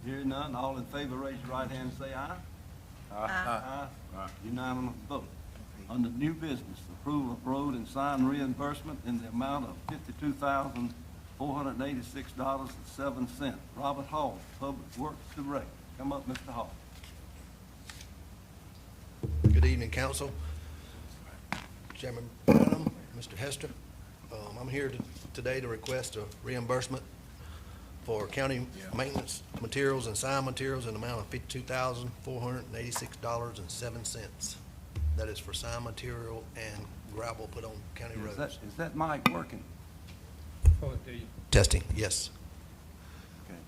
Hearing none, all in favor, raise your right hand and say aye. Aye. Unanimous vote. Under new business, approval of road and sign reimbursement in the amount of $52,486.07. Robert Hall, Public Works Director. Come up, Mr. Hall. Good evening, council. Chairman Branham, Mr. Hester. I'm here today to request a reimbursement for county maintenance materials and sign materials in the amount of $52,486.07. That is for sign material and gravel put on county roads. Is that mic working? Testing, yes. Okay.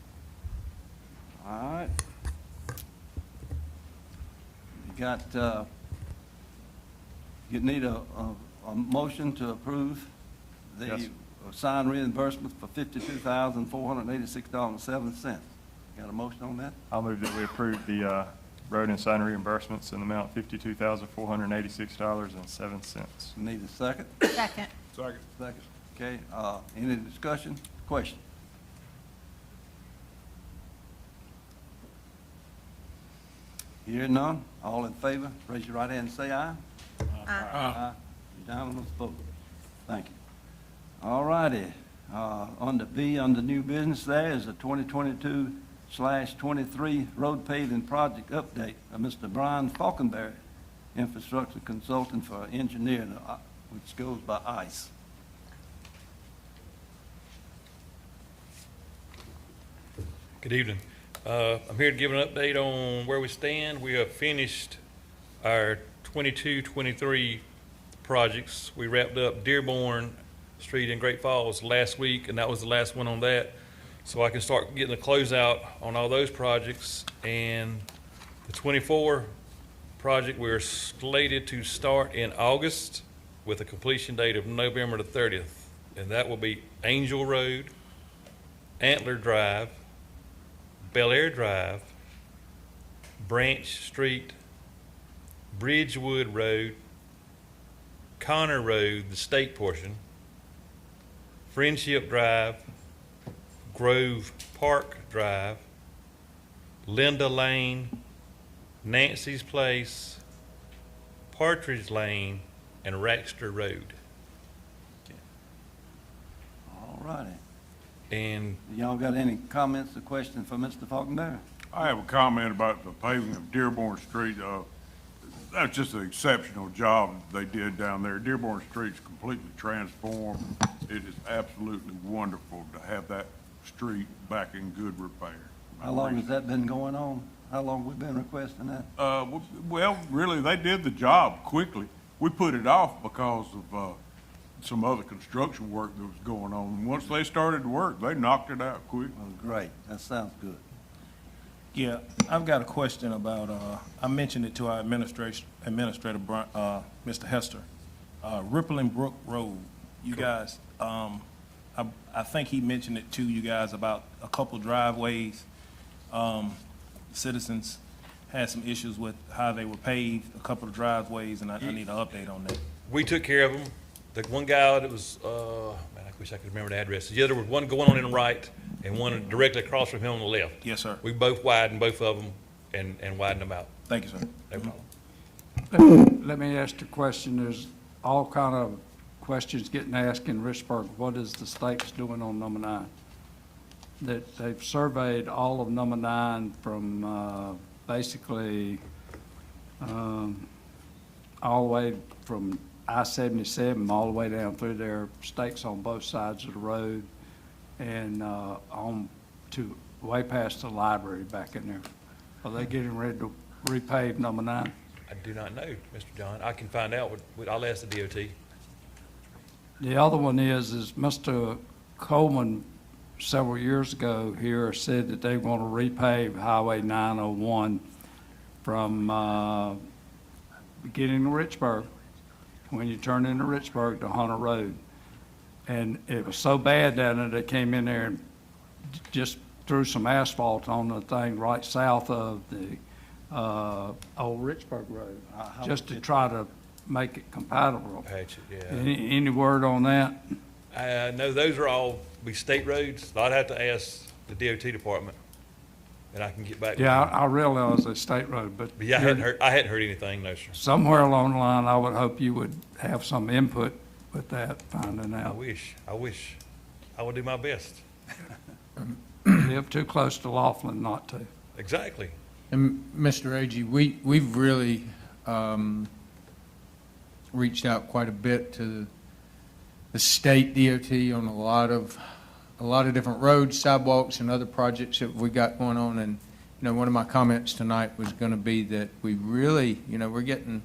All right. You got, you need a motion to approve the Yes. sign reimbursement for $52,486.07. Got a motion on that? I'll move that we approve the road and sign reimbursements in the amount of $52,486.07. Need a second? Second. Second. Second. Okay, any discussion, question? Hearing none, all in favor, raise your right hand and say aye. Aye. Unanimous vote. Thank you. All righty, under B, under new business, there is a 2022/23 road paving project update of Mr. Brian Falkenberry, infrastructure consultant for engineer, which goes by ICE. Good evening. I'm here to give an update on where we stand. We have finished our 22-23 projects. We wrapped up Dearborn Street in Great Falls last week, and that was the last one on that. So I can start getting a closeout on all those projects. And the 24 project, we're slated to start in August with a completion date of November the 30th. And that will be Angel Road, Antler Drive, Bel Air Drive, Branch Street, Bridgewood Road, Connor Road, the state portion, Friendship Drive, Grove Park Drive, Linda Lane, Nancy's Place, Partridge Lane, and Raxter Road. All righty. And Y'all got any comments or questions for Mr. Falkenberry? I have a comment about the paving of Dearborn Street. That's just an exceptional job they did down there. Dearborn Street's completely transformed. It is absolutely wonderful to have that street back in good repair. How long has that been going on? How long we been requesting that? Well, really, they did the job quickly. We put it off because of some other construction work that was going on. And once they started to work, they knocked it out quick. Well, great. That sounds good. Yeah, I've got a question about, I mentioned it to our administrator, Mr. Hester. Rippling Brook Road, you guys, I think he mentioned it to you guys about a couple driveways. Citizens had some issues with how they were paved, a couple of driveways, and I need an update on that. we took care of them. The one guy that was, man, I wish I could remember the address. Yeah, there was one going on in the right and one directly across from him on the left. Yes, sir. We both widened both of them and widened them out. Thank you, sir. No problem. Let me ask the question, there's all kind of questions getting asked in Richburg. What is the stakes doing on number 9? That they've surveyed all of number 9 from basically all the way from I-77 all the way down through there, stakes on both sides of the road and on to way past the library back in there. Are they getting ready to repave number 9? I do not know, Mr. John. I can find out. I'll ask the DOT. The other one is Mr. Coleman several years ago here said that they want to repave Highway 901 from beginning of Richburg, when you turn into Richburg to Hunter Road. And it was so bad down there, they came in there and just threw some asphalt on the thing right south of the old Richburg Road, just to try to make it compatible. Patch it, yeah. Any word on that? No, those are all be state roads. I'd have to ask the DOT department and I can get back. Yeah, I realize it's state road, but But yeah, I hadn't heard anything, no, sir. somewhere along the line, I would hope you would have some input with that, finding I out. wish, I would do my best. Live too close to Laughlin not to. Exactly. And Mr. Agee, we've really reached out quite a bit to the state DOT on a lot of different roads, sidewalks, and other projects that we got going on. And, one of my comments tonight was going to be that we really, we're getting,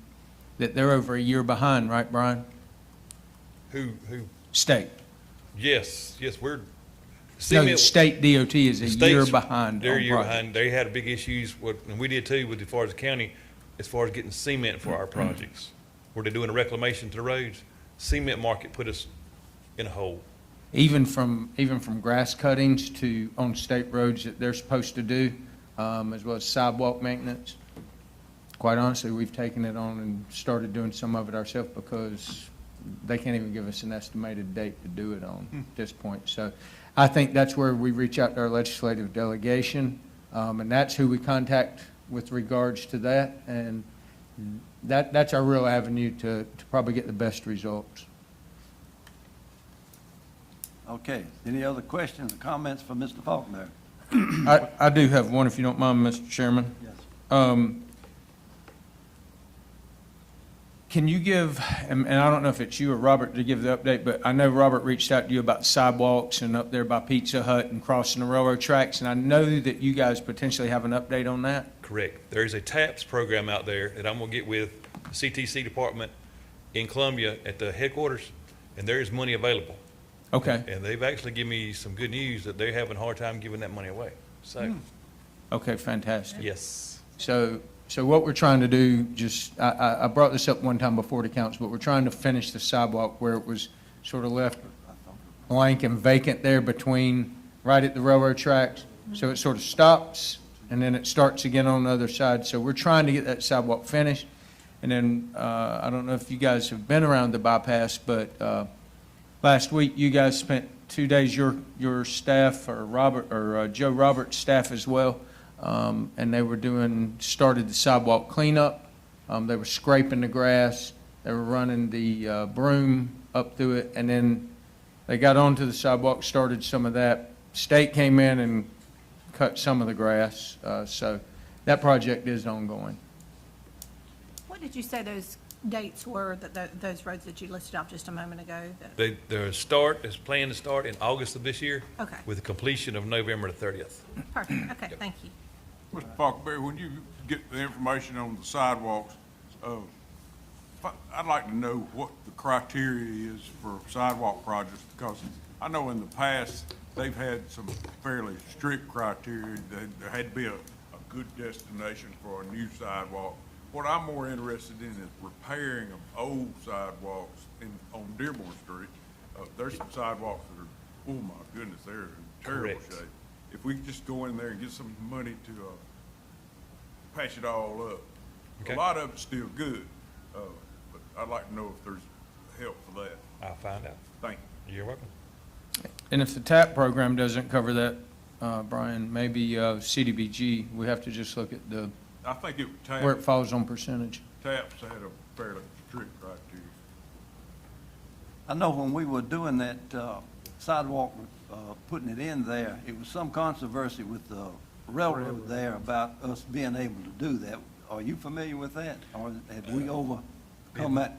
that they're over a year behind, right, Brian? Who, State. yes, we're. No, cement- the state DOT is a the year state's- behind They're a on year projects. behind. They had big issues and we did too, with as far as the county, as far as getting cement for our projects. Where they're doing a reclamation to the roads, cement market put us in a hole. Even from grass cuttings to on state roads that they're supposed to do, as well as sidewalk maintenance. Quite honestly, we've taken it on and started doing some of it ourselves because they can't even give us an estimated date to do it on at this point. So I think that's where we reach out to our legislative delegation, and that's who we contact with regards to that. And that's our real avenue to probably get the best results. Okay, any other questions or comments for Mr. Faulkner? I do have one, if you don't mind, Mr. Chairman. Yes. Can you give, and I don't know if it's you or Robert to give the update, but I know Robert reached out to you about sidewalks and up there by Pizza Hut and crossing the railroad tracks, and I know that you guys potentially have an update on that. Correct. There is a TAPS program out there that I'm gonna get with the CTC department in Columbia at the headquarters, and there is money available. Okay, And they've actually given me some good news that they're having a hard time giving that money away. So, okay, fantastic. yes, So what we're trying to do, I brought this up one time before the council, but we're trying to finish the sidewalk where it was sort of left blank and vacant there between, right at the railroad tracks. So it sort of stops, and then it starts again on the other side. So we're trying to get that sidewalk finished. And then, I don't know if you guys have been around the bypass, but last week, you guys spent 2 days, your staff, or Robert, or Joe Roberts' staff as well, and they were started the sidewalk cleanup. They were scraping the grass, they were running the broom up through it, and then they got onto the sidewalk, started some of that. State came in and cut some of the grass, so that project is ongoing. What did you say those dates were, that those roads that you listed off just a moment ago? their start is planned to start in August of this year. Okay. With the completion of November the 30th. Perfect, okay, thank you. Mr. Falkenberry, when you get the information on the sidewalks, I'd like to know what the criteria is for sidewalk projects, because I know in the past, they've had some fairly strict criteria, that there had to be a good destination for a new sidewalk. What I'm more interested in is repairing of old sidewalks on Dearborn Street. There's some sidewalks that are, oh my goodness, they're in terrible Correct. shape. If we could just go in there and get some money to patch it all up. Okay. A lot of it's still good, but I'd like to know if there's help for that. I'll find out. Thank you. You're welcome. And if the TAP program doesn't cover that, Brian, maybe CDBG, we have to just look at I think where it falls on percentage. TAPS had a fairly strict criteria. I know when we were doing that sidewalk, putting it in there, it was some controversy with the railroad there about us being able to do that. Are you familiar with that, or have we overcome that?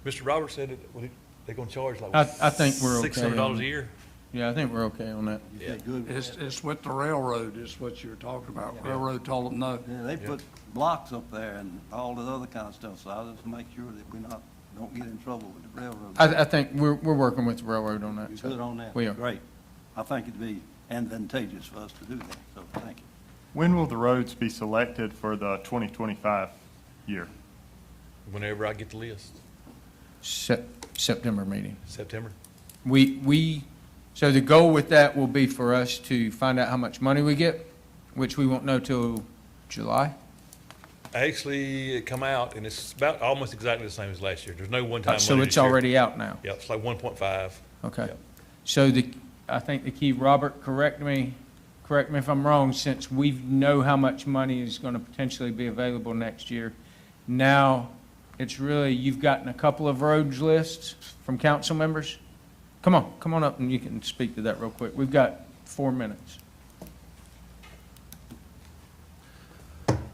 Mr. Roberts said that, they're gonna charge like I think we're okay $600 on a it. year. Yeah, I think we're okay on that. You say good with that? It's with the railroad is what you're talking about. Railroad told them no. Yeah, they put blocks up there and all the other kind of stuff, so I just make sure that we don't get in trouble with the railroad. I think we're working with the railroad on that. You're so good on that? We are. Great. I think it'd be advantageous for us to do that, so thank you. When will the roads be selected for the 2025 year? Whenever I get the list, September meeting. September. So the goal with that will be for us to find out how much money we get, which we won't know till July. Actually, it come out and it's about almost exactly the same as last year. There's no one-time money So this it's year. already out now. Yeah, it's like 1.5. Okay. Yep. So I think the key, Robert, correct me, correct me if I'm wrong, since we know how much money is going to potentially be available next year, now it's really, you've gotten a couple of roads lists from council members? Come on up and you can speak to that real quick. We've got 4 minutes.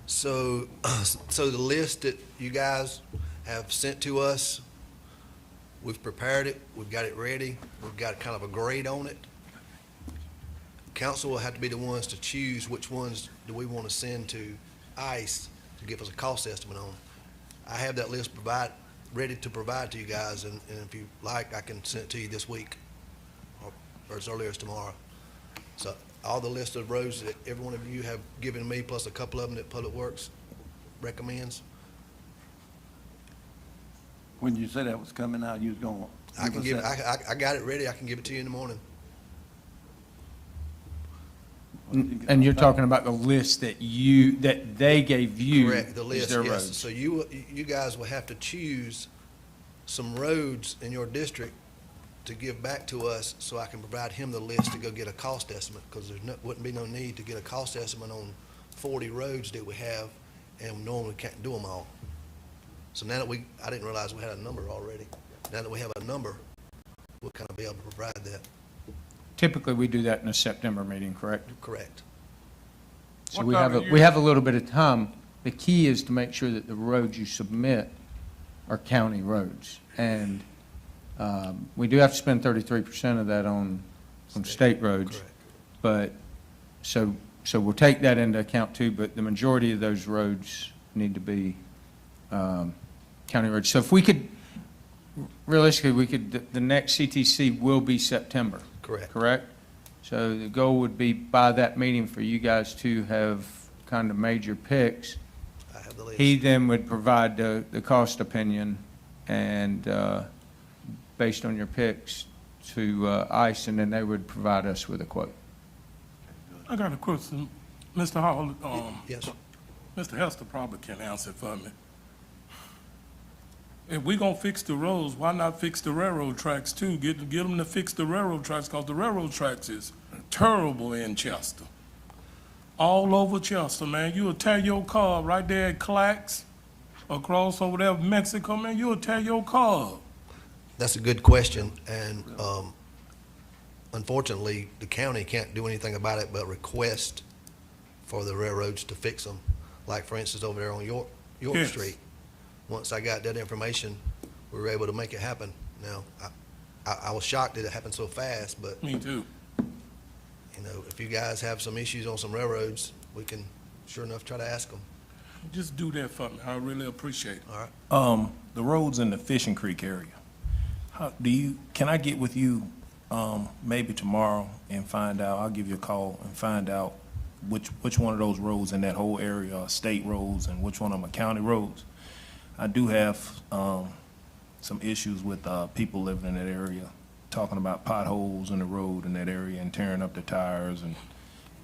So, so the list that you guys have sent to us, we've prepared it, we've got it ready, we've got kind of a grade on it. Council will have to be the ones to choose which ones do we want to send to ICE to give us a cost estimate on. I have that list ready to provide to you guys, and if you like, I can send it to you this week, or as early as tomorrow. So all the list of roads that every one of you have given me, plus a couple of them that Public Works recommends, When you said that was coming out, you was going to. I can give, I got it ready, I can give it to you in the morning. And you're talking about the list that they gave you Correct, the as list, their yes. roads. So you guys will have to choose some roads in your district to give back to us, so I can provide him the list to go get a cost estimate, because wouldn't be no need to get a cost estimate on 40 roads that we have, and we normally can't do them all. So now that I didn't realize we had a number already. Now that we have a number, we'll kind of be able to provide that. Typically, we do that in a September meeting, correct? Correct. So What we time have, of we year- have a little bit of time. The key is to make sure that the roads you submit are county roads. And we do have to spend 33% of that on state roads. Correct. But, so we'll take that into account too, but the majority of those roads need to be county roads. So if we could, realistically, the next CTC will be September. Correct. Correct? So the goal would be by that meeting for you guys to have kind of made your picks. I have the list. He then would provide the cost opinion and, based on your picks to ICE, and then they would provide us with a quote. I got a question. Mr. Hall, Yes, Mr. Hester probably can answer for me. If we gonna fix the roads, why not fix the railroad tracks too? Get them to fix the railroad tracks, because the railroad tracks is terrible in Chester. All over Chester, man. You'll tear your car right there at Clacks, across over there, Mexico, man, you'll tear your car up. that's a good question, and unfortunately, the county can't do anything about it but request for the railroads to fix them. Like, for instance, over there on York Yes. Street. Once I got that information, we were able to make it happen. Now, I was shocked that it happened so fast, but, Me too. you know, if you guys have some issues on some railroads, we can, sure enough, try to ask them. Just do that for me. I really appreciate it. All right? The roads in the Fishing Creek area, can I get with you, maybe tomorrow and find out, I'll give you a call and find out which one of those roads in that whole area are state roads and which one of them are county roads? I do have, some issues with, people living in that area, talking about potholes in the road in that area and tearing up their tires and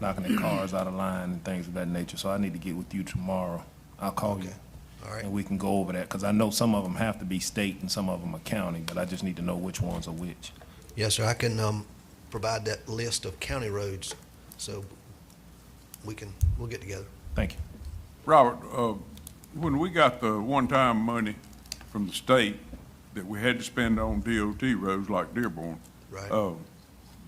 knocking their cars out of line and things of that nature. So I need to get with you tomorrow. I'll call you. Okay. All right. And we can go over that, because I know some of them have to be state and some of them are county, but I just need to know which ones are which. Yes, sir, I can provide that list of county roads, so we'll get together. Thank you. Robert, when we got the one-time money from the state that we had to spend on DOT roads like Dearborn, Right.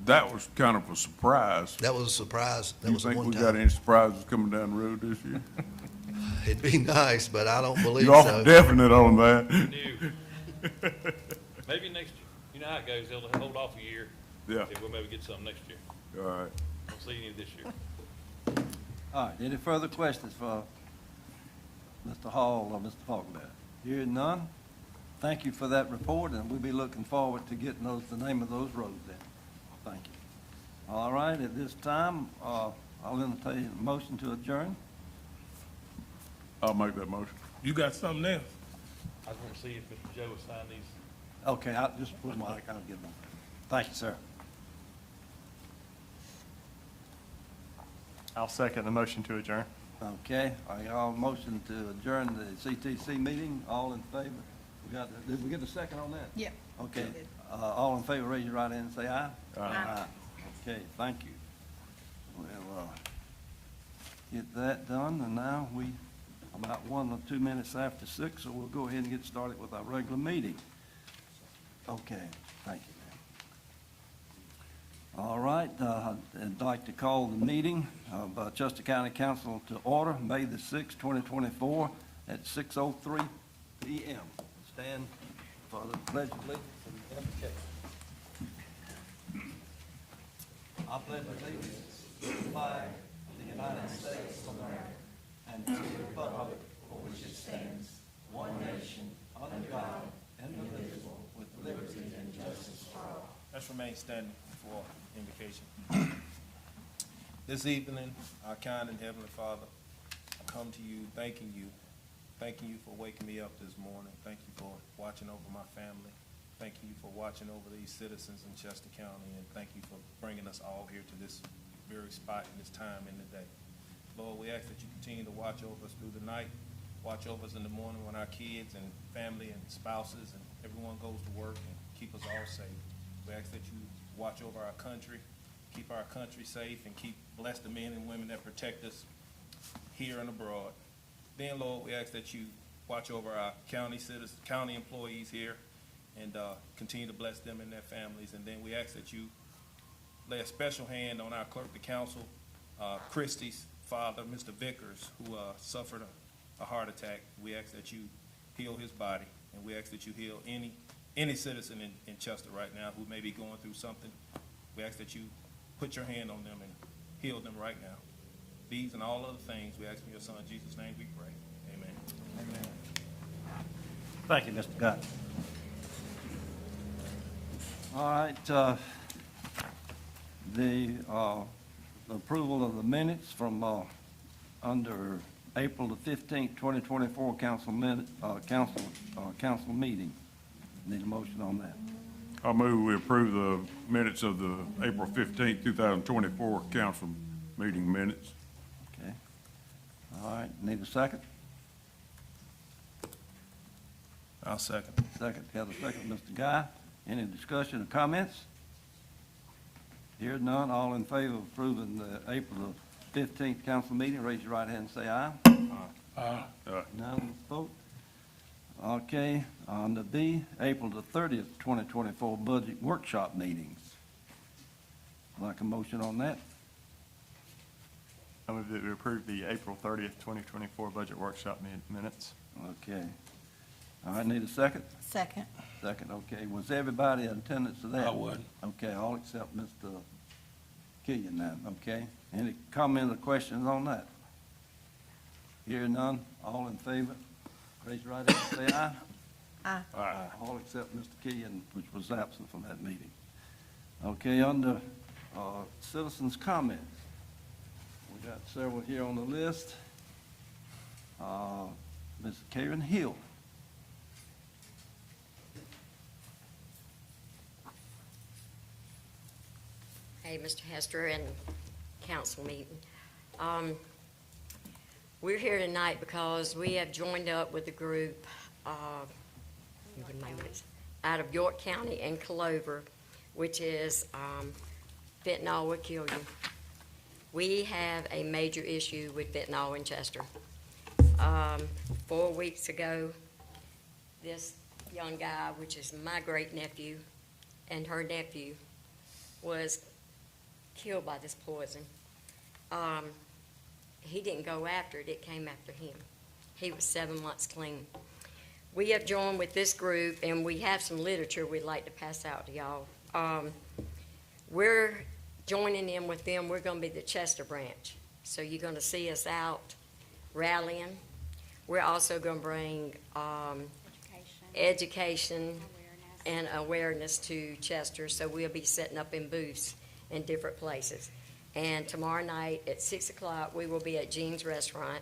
that was kind of a surprise. That was a surprise. That You was a think we got one-time. any surprises coming down the road this year? It'd be nice, but I don't believe You're awful so. definite on that. New. Maybe next year. You know how it goes. They'll hold off a year. Yeah, We'll maybe get something next year. all right. Don't see any this year. All right, any further questions for Mr. Hall or Mr. Falkenberg? Hearing none, thank you for that report, and we'll be looking forward to getting the name of those roads then. Thank you. All right, at this time, I'll entertain a motion to adjourn. I'll make that motion. You got something else? I was gonna see if Mr. Joe will sign these. Okay, I'll just put my, I'll get them. Thank you, sir. I'll second the motion to adjourn. Okay, are y'all motion to adjourn the CTC meeting? All in favor? Did we get a second on that? Yep. Okay, all in favor, raise your right hand and say aye. Aye. Okay, thank you. We'll get that done, and now we, about 1 or 2 minutes after 6, so we'll go ahead and get started with our regular meeting. Okay, thank you, ma'am. All right, I'd like to call the meeting of Chester County Council to order, May the 6th, 2024, at 6:03 p.m. Stand for the pledge of allegiance and invocation. I pledge allegiance to the flag of the United States of America and to the republic for which it stands, one nation, under God, indivisible, with liberty and justice for all. Let's remain standing for invocation. This evening, our kind and heavenly Father, I come to you thanking you for waking me up this morning. Thank you for watching over my family. Thank you for watching over these citizens in Chester County, and thank you for bringing us all here to this very spot and this time in the day. Lord, we ask that you continue to watch over us through the night, watch over us in the morning when our kids and family and spouses and everyone goes to work, and keep us all safe. We ask that you watch over our country, keep our country safe, and bless the men and women that protect us here and abroad. Then, Lord, we ask that you watch over our county citizens, county employees here, and continue to bless them and their families. And then we ask that you lay a special hand on our clerk of the council, Christie's father, Mr. Vickers, who suffered a heart attack. We ask that you heal his body, and we ask that you heal any citizen in Chester right now who may be going through something. We ask that you put your hand on them and heal them right now. These and all other things, we ask in your son Jesus' name we pray. Amen. Amen. Thank you, Mr. Gott. All right, the approval of the minutes from under April the 15th, 2024 council meeting. Need a motion on that. I move we approve the minutes of the April 15th, 2024 council meeting minutes. Okay. All right, need a second? I'll second. Second, got a second, Mr. Guy. Any discussion or comments? Here none, all in favor of approving the April the 15th council meeting, raise your right hand and say aye. Aye. None vote. Okay, on the B, April the 30th, 2024 budget workshop meetings. Like a motion on that? I move that we approve the April 30th, 2024 budget workshop minutes. Okay. All right, need a second? Second. Second, okay. Was everybody in attendance to that? I wasn't. Okay, all except Mr. Killian now, okay? Any comments or questions on that? Hear none, all in favor? Raise your right hand and say aye. Aye. Aye. All except Mr. Killian, which was absent from that meeting. Okay, under citizens' comments, we got several here on the list. Ms. Karen Hill. Hey, Mr. Hester and council meeting. We're here tonight because we have joined up with a group out of York County and Clover, which is fentanyl will kill you. We have a major issue with fentanyl in Chester. 4 weeks ago, this young guy, which is my great nephew, and her nephew, was killed by this poison. He didn't go after it, it came after him. He was 7 months clean. We have joined with this group, and we have some literature we'd like to pass out to y'all. We're joining in with them. We're going to be the Chester branch. So you're going to see us out rallying. We're also going to bring education and awareness to Chester. So we'll be setting up in booths in different places. And tomorrow night at 6 o'clock, we will be at Jean's Restaurant.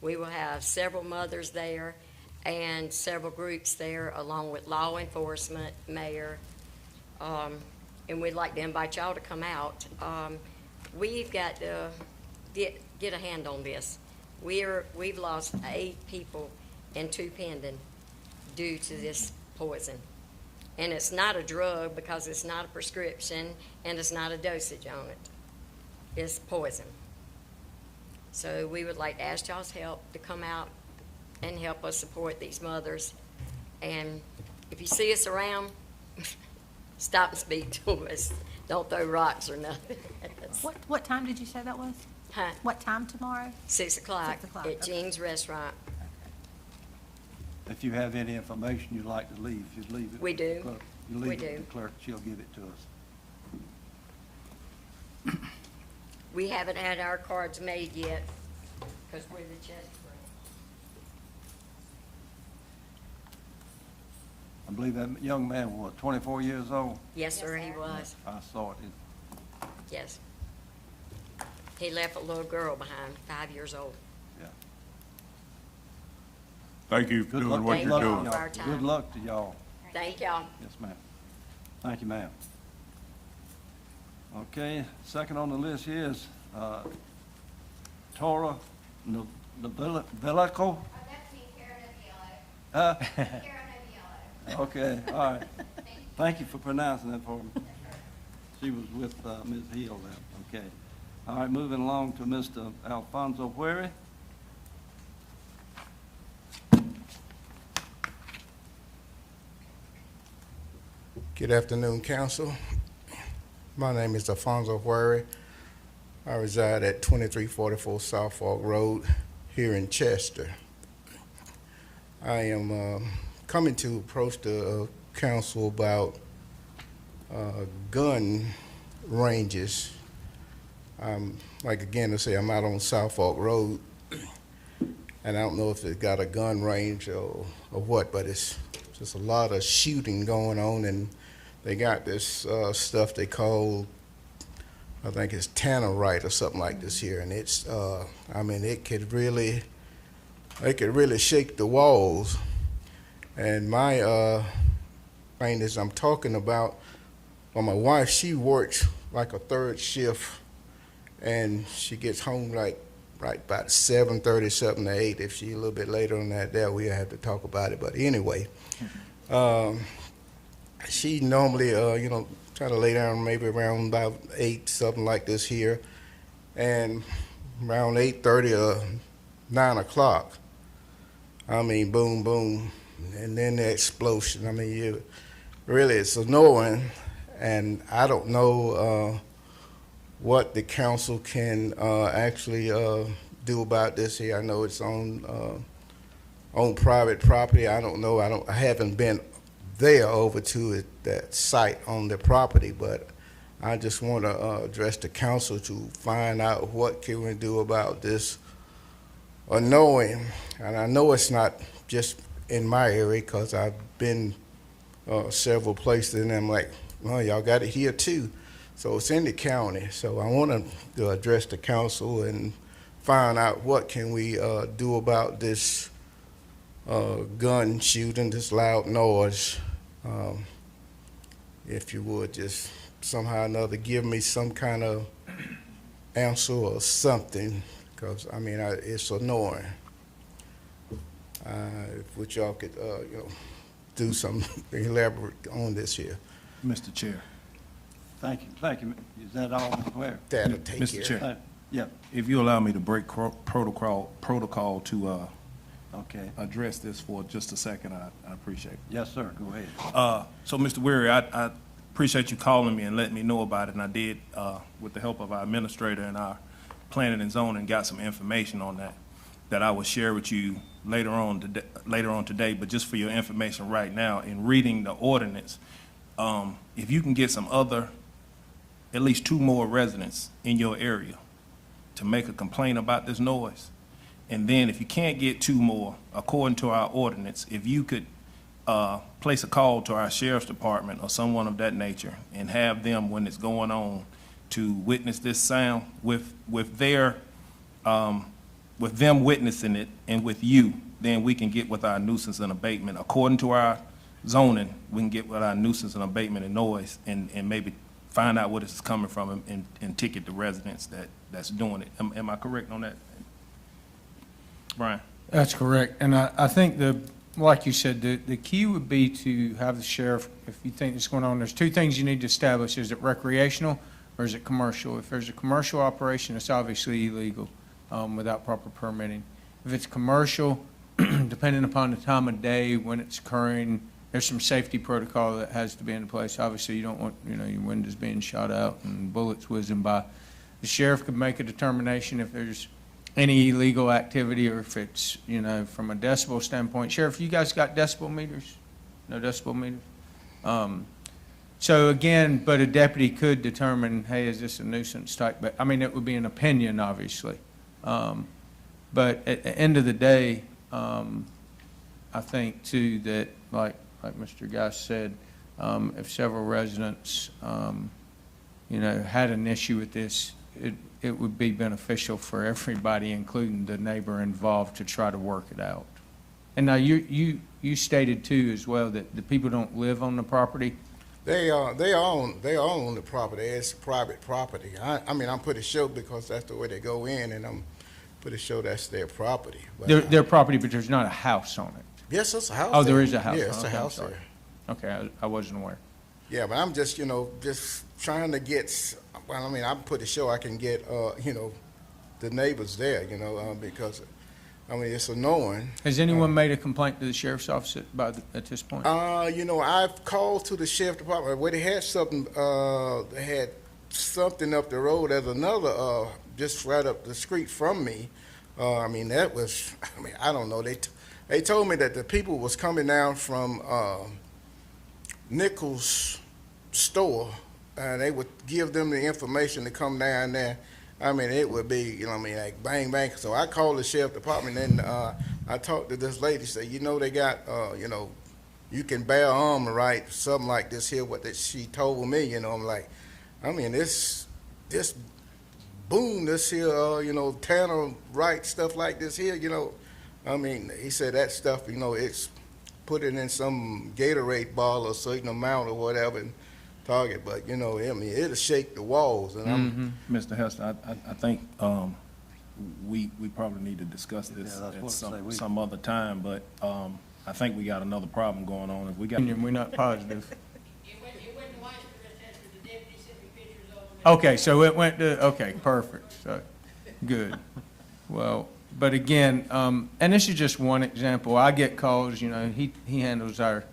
We will have several mothers there and several groups there, along with law enforcement, mayor, and we'd like to invite y'all to come out. We've got to get a hand on this. We've lost 8 people and 2 pending due to this poison. And it's not a drug because it's not a prescription and it's not a dosage on it. is poison. So we would like to ask y'all's help to come out and help us support these mothers. And if you see us around, stop and speak to us. Don't throw rocks or nothing. What time did you say that was? Huh? What time tomorrow? 6 o'clock 6 o'clock, at okay. Jean's Restaurant. If you have any information you'd like to leave, you'd leave it. We with the do. clerk. You leave We it with do. the clerk, she'll give it to us. We haven't had our cards made yet because we're the Chester branch. I believe that young man was 24 years old. Yes, sir, he was. I saw it. Yes. He left a little girl behind, 5 years old. Thank you for Good luck. doing what Thank you're y'all. doing. For our Good time. luck to y'all. Thank y'all. Yes, ma'am. Thank you, ma'am. Okay, second on the list here is Tora Novellico. Huh? Okay, all right. Thank you for pronouncing that for me. She was with Ms. Hill then, okay. All right, moving along to Mr. Alfonso Hueri. Good afternoon, council. My name is Alfonso Hueri. I reside at 2344 South Fork Road here in Chester. I am coming to approach the council about gun ranges. Like again, to say I'm out on South Fork Road, and I don't know if it's got a gun range or what, but it's just a lot of shooting going on, and they got this stuff they call, I think it's tannerite or something like this here, and it's, I mean, it could really shake the walls. And my thing is, I'm talking about, well, my wife, she works like a third shift, and she gets home like right about 7:30, something to 8. If she a little bit later on that day, we'll have to talk about it. But anyway, she normally, try to lay down maybe around about 8, something like this here, and around 8:30 or 9 o'clock, I mean, boom, boom, and then the explosion. I mean, it's annoying, and I don't know what the council can actually do about this here. I know it's on private property. I don't know. I haven't been there over to that site on the property, but I just want to address the council to find out what can we do about this annoying. And I know it's not just in my area, because I've been several places, and I'm like, well, y'all got it here too. So it's in the county. So I want to address the council and find out what can we do about this gun shooting, this loud noise. If you would just somehow or another give me some kind of answer or something, because I mean, it's annoying. If y'all could, do some elaborate on this here. Mr. Chair. Thank you. Is that all, Mr. Ware? That'll take Mr. care. Chair. Yeah, If you allow me to break protocol to okay. address this for just a second, I appreciate it. Yes, sir, go ahead. So, Mr. Weary, I appreciate you calling me and letting me know about it, and I did, with the help of our administrator and our planning and zoning, got some information on that I will share with you later on today. But just for your information right now, in reading the ordinance, if you can get at least 2 more residents in your area to make a complaint about this noise, and then if you can't get 2 more, according to our ordinance, if you could place a call to our sheriff's department or someone of that nature and have them, when it's going on, to witness this sound with them witnessing it and with you, then we can get with our nuisance and abatement. According to our zoning, we can get with our nuisance and abatement and noise and maybe find out where this is coming from and ticket the residents that's doing it. Am I correct on that, Brian? That's correct. And I think like you said, the key would be to have the sheriff, if you think this is going on, there's 2 things you need to establish. Is it recreational or is it commercial? If there's a commercial operation, it's obviously illegal without proper permitting. If it's commercial, depending upon the time of day when it's occurring, there's some safety protocol that has to be in place. Obviously, you don't want, your windows being shot out and bullets whizzing by. The sheriff could make a determination if there's any illegal activity or if it's, from a decibel standpoint. Sheriff, you guys got decibel meters? No decibel meters? So again, but a deputy could determine, hey, is this a nuisance type? But, it would be an opinion, obviously. But at the end of the day, I think too that, like Mr. Guy said, if several residents, had an issue with this, it would be beneficial for everybody, including the neighbor involved, to try to work it out. And now you stated too as well that the people don't live on the property. They own the property. It's private property. I'm pretty sure because that's the way they go in, and I'm pretty sure that's their property. But, Their property, but there's not a house on it. yes, it's a house. Oh, there there. is a house. Yeah, it's Okay, a I'm house sorry. there. Okay, I wasn't aware. Yeah, but I'm just, just trying to get. I'm pretty sure I can get, the neighbors there, because, it's annoying. Has anyone made a complaint to the sheriff's office at this point? I've called to the sheriff department where they had something up the road. There's another, just right up the street from me. That was, I don't know. They told me that the people was coming down from, Nichols' store, and they would give them the information to come down there. It would be, like bang, bang. So I called the sheriff department, and I talked to this lady, said, they got, you can bear armor, right? Something like this here, she told me, I'm like, this boom, this here, Tanner Wright, stuff like this here, he said that stuff, it's put it in some Gatorade bottle or certain amount or whatever, and target, but it'll shake the walls, and Mr. Hester, I think we probably need to discuss this Yeah, that's what I at say. some other time, but I think we got another problem going on. If we got, We're not positive. Okay, so it went to, okay, perfect, so, good. Well, but again, and this is just one example. I get calls, he handles our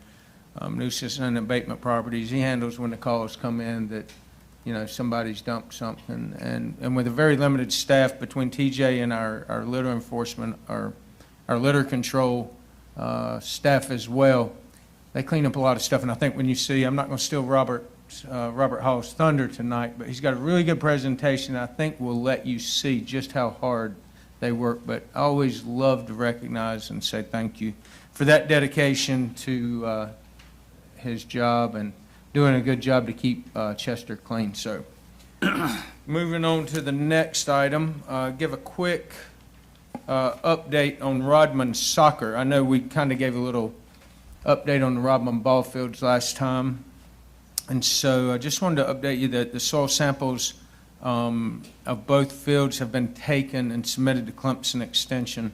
nuisance and abatement properties. He handles when the calls come in that, somebody's dumped something. And with a very limited staff between TJ and our litter enforcement, our litter control staff as well, they clean up a lot of stuff. And I think when you see, I'm not going to steal Robert Hall's thunder tonight, but he's got a really good presentation. I think will let you see just how hard they work. But I always love to recognize and say thank you for that dedication to his job and doing a good job to keep Chester clean. So moving on to the next item, give a quick update on Rodman soccer. I know we kind of gave a little update on the Rodman ball fields last time. And so I just wanted to update you that the soil samples of both fields have been taken and submitted to Clemson Extension.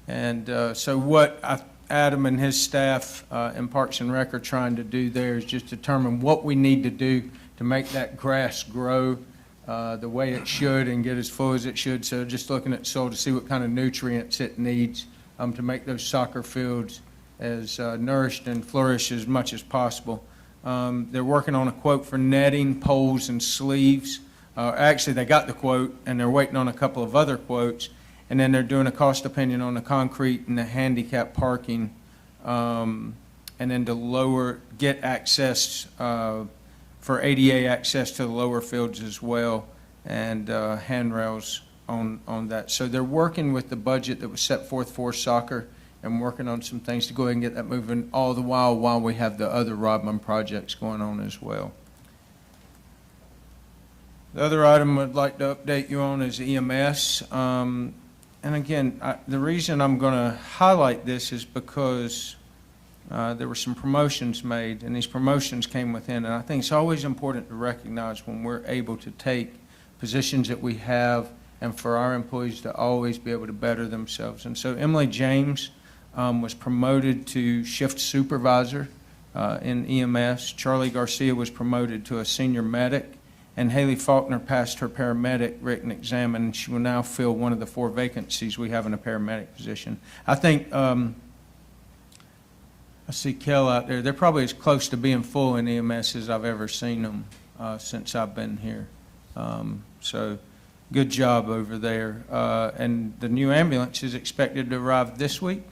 And so what Adam and his staff in Parks and Rec are trying to do there is just determine what we need to do to make that grass grow the way it should and get as full as it should. So just looking at soil to see what kind of nutrients it needs to make those soccer fields as nourished and flourish as much as possible. They're working on a quote for netting, poles, and sleeves. Actually, they got the quote, and they're waiting on a couple of other quotes. And then they're doing a cost opinion on the concrete and the handicap parking, and then to get access for ADA access to the lower fields as well, and handrails on that. So they're working with the budget that was set forth for soccer and working on some things to go ahead and get that moving all the while we have the other Rodman projects going on as well. The other item I'd like to update you on is EMS. And again, the reason I'm going to highlight this is because there were some promotions made, and these promotions came within. And I think it's always important to recognize when we're able to take positions that we have and for our employees to always be able to better themselves. And so Emily James was promoted to shift supervisor in EMS. Charlie Garcia was promoted to a senior medic. and Haley Faulkner passed her paramedic written exam, and she will now fill one of the 4 vacancies we have in a paramedic position. I think, I see Kel out there. They're probably as close to being full in EMS as I've ever seen them since I've been here. So good job over there. And the new ambulance is expected to arrive this week.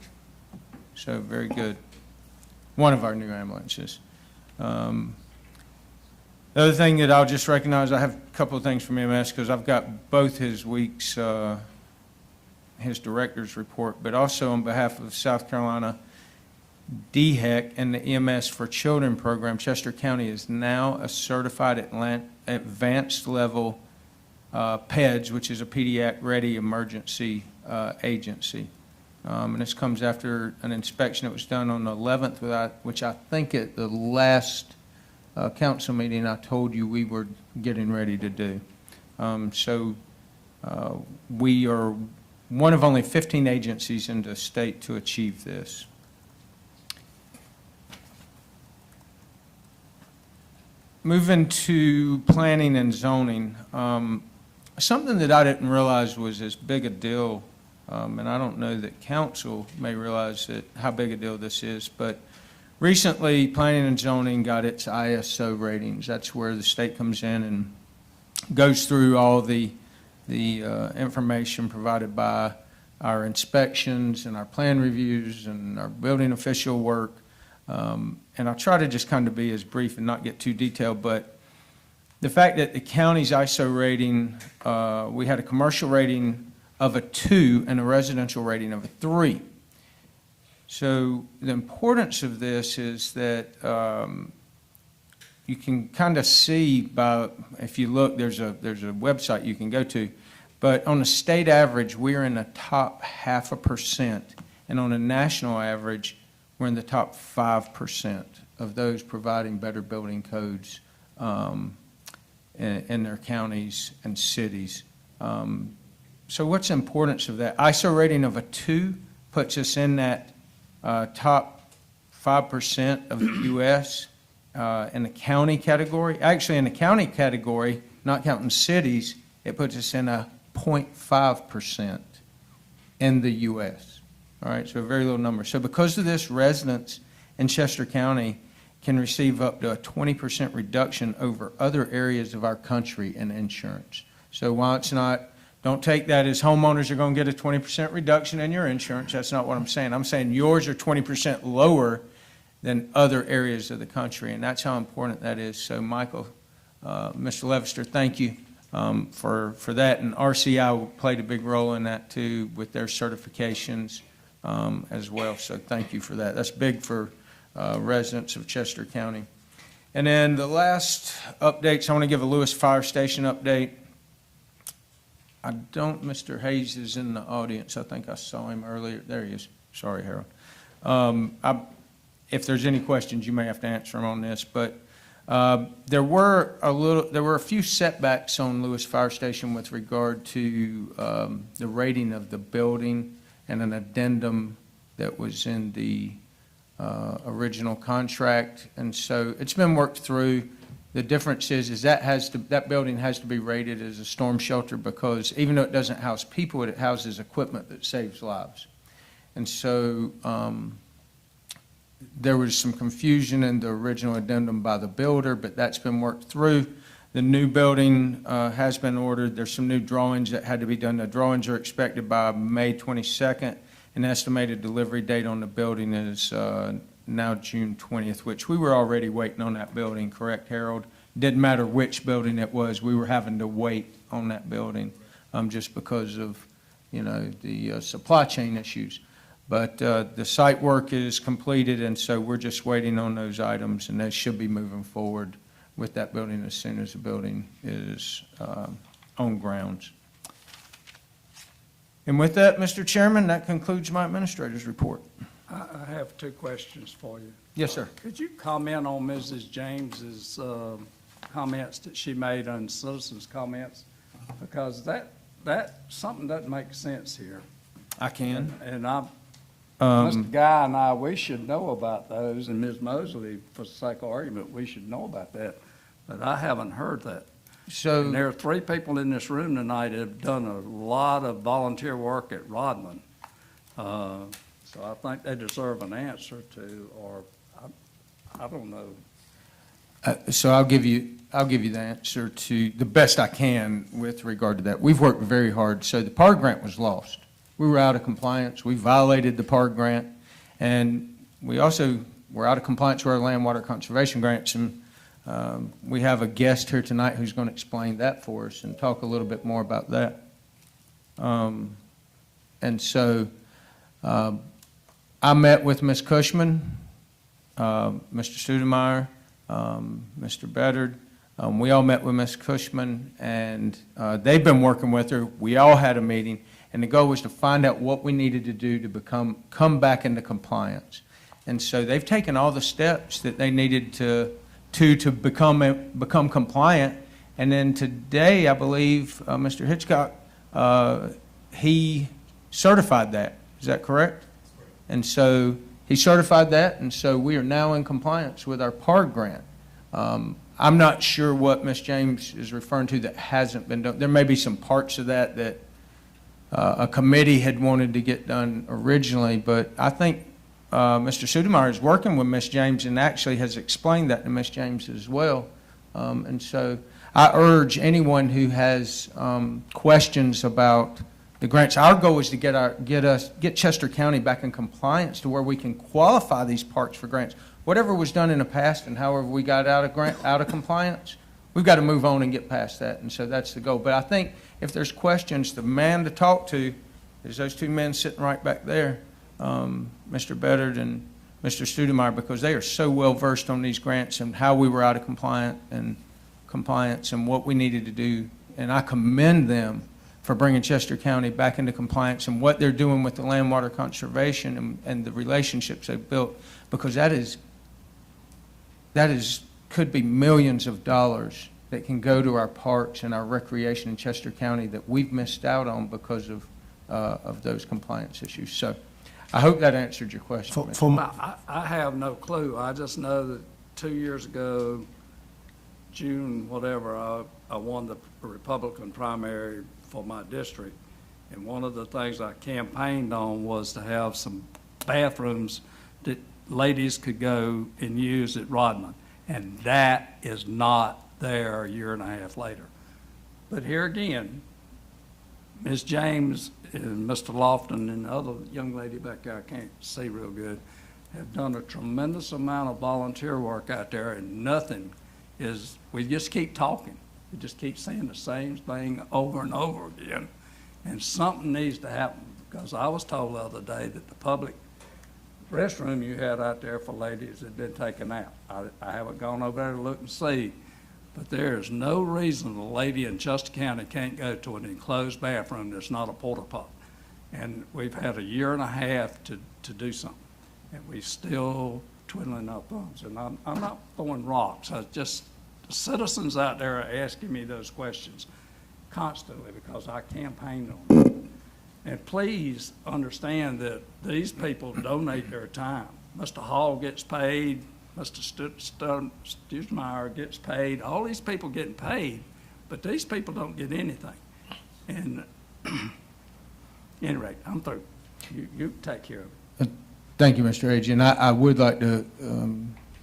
So very good. One of our new ambulances. The other thing that I'll just recognize, I have a couple of things from EMS because I've got both his weeks, his director's report, but also on behalf of South Carolina DHEC and the EMS for Children program, Chester County is now a certified advanced level PEDS, which is a Pediatric Ready Emergency Agency. And this comes after an inspection that was done on the 11th, which I think at the last council meeting I told you we were getting ready to do. We are one of only 15 agencies in the state to achieve this. Moving to planning and zoning, something that I didn't realize was as big a deal, and I don't know that council may realize how big a deal this is, but recently planning and zoning got its ISO ratings. That's where the state comes in and goes through all the information provided by our inspections and our plan reviews and our building official work. And I'll try to just kind of be as brief and not get too detailed, but the fact that the county's ISO rating, we had a commercial rating of a 2 and a residential rating of a 3. So the importance of this is that you can kind of see by, if you look, there's a website you can go to, but on a state average, we're in the top 0.5%, and on a national average, we're in the top 5% of those providing better building codes in their counties and cities. So what's the importance of that? ISO rating of a 2 puts us in that top 5% of the U.S. In the county category. Actually, in the county category, not counting cities, it puts us in a 0.5% in the U.S. All right, so a very low number. So because of this, residents in Chester County can receive up to a 20% reduction over other areas of our country in insurance. So while it's not, don't take that as homeowners are going to get a 20% reduction in your insurance. That's not what I'm saying. I'm saying yours are 20% lower than other areas of the country, and that's how important that is. So Michael, Mr. Levister, thank you for that. And RCI played a big role in that too with their certifications as well. So thank you for that. That's big for residents of Chester County. And then the last updates, I want to give a Lewis Fire Station update. Mr. Hayes is in the audience. I think I saw him earlier. There he is. Sorry, Harold. If there's any questions, you may have to answer them on this, but there were a few setbacks on Lewis Fire Station with regard to the rating of the building and an addendum that was in the original contract. And so it's been worked through. The difference is that building has to be rated as a storm shelter because even though it doesn't house people, it houses equipment that saves lives. And so there was some confusion in the original addendum by the builder, but that's been worked through. The new building has been ordered. There's some new drawings that had to be done. The drawings are expected by May 22nd. An estimated delivery date on the building is now June 20th, which we were already waiting on that building, correct, Harold? Didn't matter which building it was, we were having to wait on that building just because of, the supply chain issues. But the site work is completed, and so we're just waiting on those items, and they should be moving forward with that building as soon as the building is on grounds. And with that, Mr. Chairman, that concludes my administrator's report. I have 2 questions for you. Yes, sir. Could you comment on Mrs. James's comments that she made on citizens' comments? Because that something doesn't make sense here. I can. And Mr. Guy and I, we should know about those, and Ms. Mosley, for the sake of argument, we should know about that, but I haven't heard that. So. And there are 3 people in this room tonight that have done a lot of volunteer work at Rodman. So I think they deserve an answer to, or I don't know. So I'll give you the answer to the best I can with regard to that. We've worked very hard. So the PARG grant was lost. We were out of compliance. We violated the PARG grant. And we also were out of compliance with our land water conservation grants. And we have a guest here tonight who's going to explain that for us and talk a little bit more about that. And so I met with Ms. Cushman, Mr. Studemeyer, Mr. Bedard. We all met with Ms. Cushman, and they've been working with her. We all had a meeting, and the goal was to find out what we needed to do to come back into compliance. And so they've taken all the steps that they needed to become compliant. And then today, I believe, Mr. Hitchcock, he certified that. Is that correct? And so he certified that, and so we are now in compliance with our PARG grant. I'm not sure what Ms. James is referring to that hasn't been done. There may be some parts of that that a committee had wanted to get done originally, but I think Mr. Studemeyer is working with Ms. James and actually has explained that to Ms. James as well. And so I urge anyone who has questions about the grants. Our goal is to get Chester County back in compliance to where we can qualify these parks for grants. Whatever was done in the past and however we got out of compliance, we've got to move on and get past that. And so that's the goal. But I think if there's questions, the man to talk to is those 2 men sitting right back there, Mr. Bedard and Mr. Studemeyer, because they are so well versed on these grants and how we were out of compliance and what we needed to do. And I commend them for bringing Chester County back into compliance and what they're doing with the land water conservation and the relationships they've built, because that could be millions of dollars that can go to our parks and our recreation in Chester County that we've missed out on because of those compliance issues. So I hope that answered your question. I have no clue. I just know that 2 years ago, June, whatever, I won the Republican primary for my district. And one of the things I campaigned on was to have some bathrooms that ladies could go and use at Rodman. And that is not there a year and a half later. But here again, Ms. James and Mr. Lofton and the other young lady back there, I can't see real good, have done a tremendous amount of volunteer work out there, and nothing is, we just keep talking. We just keep saying the same thing over and over again. And something needs to happen, because I was told the other day that the public restroom you had out there for ladies had been taken out. I haven't gone over there to look and see, but there is no reason a lady in Chester County can't go to an enclosed bathroom that's not a porta potty. And we've had a year and a half to do something, and we still twiddling our thumbs. And I'm not throwing rocks. I just, the citizens out there are asking me those questions constantly because I campaigned on them. And please understand that these people donate their time. Mr. Hall gets paid, Mr. Studemeyer gets paid, all these people getting paid, but these people don't get anything. And anyway, I'm through. You take care of it. Thank you, Mr. Agee. And I would like to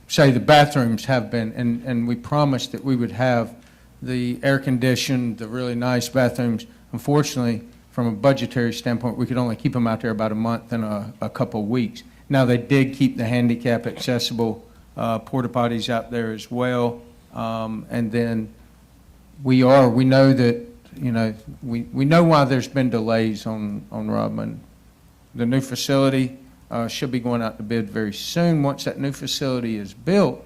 say the bathrooms have been, and we promised that we would have the air-conditioned, the really nice bathrooms. Unfortunately, from a budgetary standpoint, we could only keep them out there about a month and a couple of weeks. Now, they did keep the handicap accessible porta potties out there as well. And then we know that, you know, we know why there's been delays on Rodman. The new facility should be going out to bid very soon. Once that new facility is built,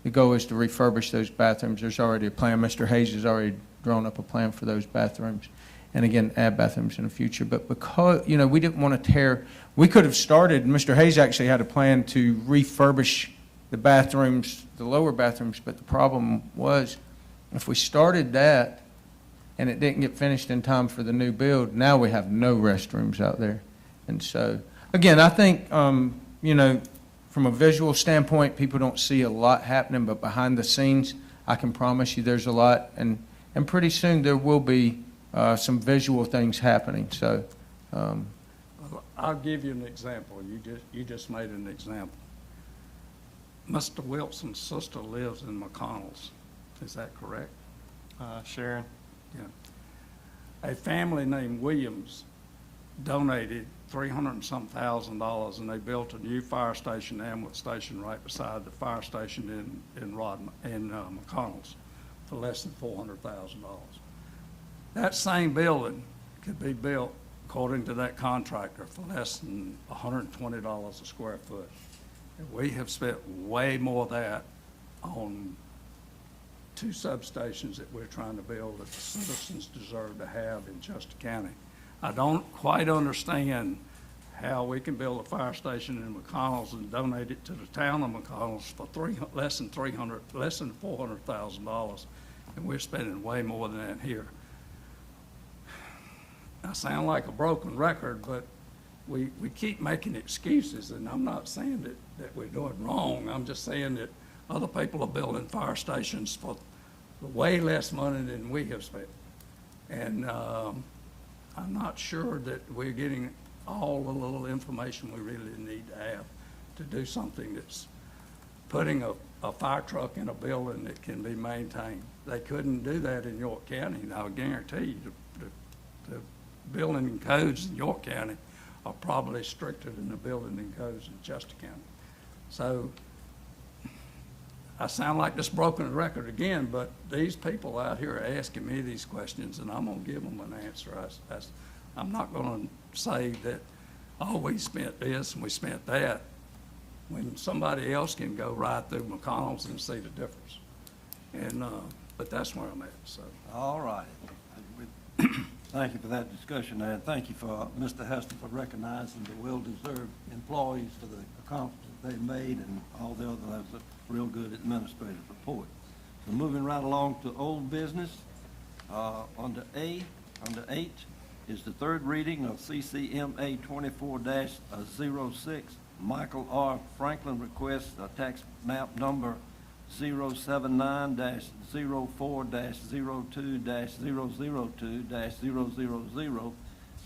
the goal is to refurbish those bathrooms. There's already a plan. Mr. Hayes has already drawn up a plan for those bathrooms. And again, add bathrooms in the future. But because, you know, we didn't want to tear, we could have started, Mr. Hayes actually had a plan to refurbish the bathrooms, the lower bathrooms, but the problem was if we started that and it didn't get finished in time for the new build, now we have no restrooms out there. And so, again, I think, you know, from a visual standpoint, people don't see a lot happening, but behind the scenes, I can promise you there's a lot. And and pretty soon there will be some visual things happening. So, I'll give you an example. You just made an example. Mr. Wilson's sister lives in McConnell's. Is that correct? Sharon? Yeah. A family named Williams donated $300 and some thousand, and they built a new fire station, ambulance station, right beside the fire station in McConnell's for less than $400,000. That same building could be built, according to that contractor, for less than $120 a square foot. And we have spent way more of that on 2 substations that we're trying to build that the citizens deserve to have in Chester County. I don't quite understand how we can build a fire station in McConnell's and donate it to the town of McConnell's for less than $400,000, and we're spending way more than that here. I sound like a broken record, but we keep making excuses, and I'm not saying that we're doing wrong. I'm just saying that other people are building fire stations for way less money than we have spent. And I'm not sure that we're getting all the little information we really need to have to do something that's putting a fire truck in a building that can be maintained. They couldn't do that in York County, and I guarantee you the building codes in York County are probably stricter than the building and codes in Chester County. So I sound like this broken record again, but these people out here are asking me these questions, and I'm going to give them an answer. I'm not going to say that, oh, we spent this and we spent that, when somebody else can go right through McConnell's and see the difference. And but that's where I'm at. So. All right. Thank you for that discussion there, and thank you for Mr. Hester for recognizing the well-deserved employees for the accomplishments they made and all the other. That was a real good administrative report. So moving right along to old business, under 8 is the third reading of CCMA 24-06. Michael R. Franklin requests a tax map number 079-04-02-002-000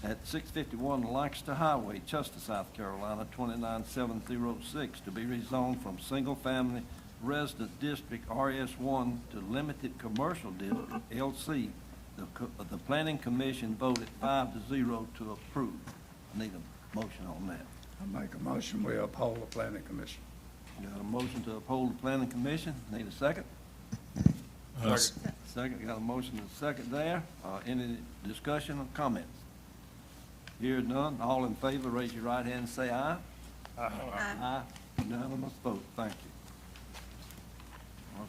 at 651 Lancaster Highway, Chester, South Carolina, 29706, to be rezoned from single-family resident district RS1 to limited commercial district LC. The Planning Commission voted 5-0 to approve. I need a motion on that. I make a motion, we uphold the Planning Commission. Got a motion to uphold the Planning Commission. Need a second? Second. Got a motion and a second there. Any discussion or comments? Hear none. All in favor, raise your right hand and say aye. Aye. Aye. Unanimous vote. Thank you.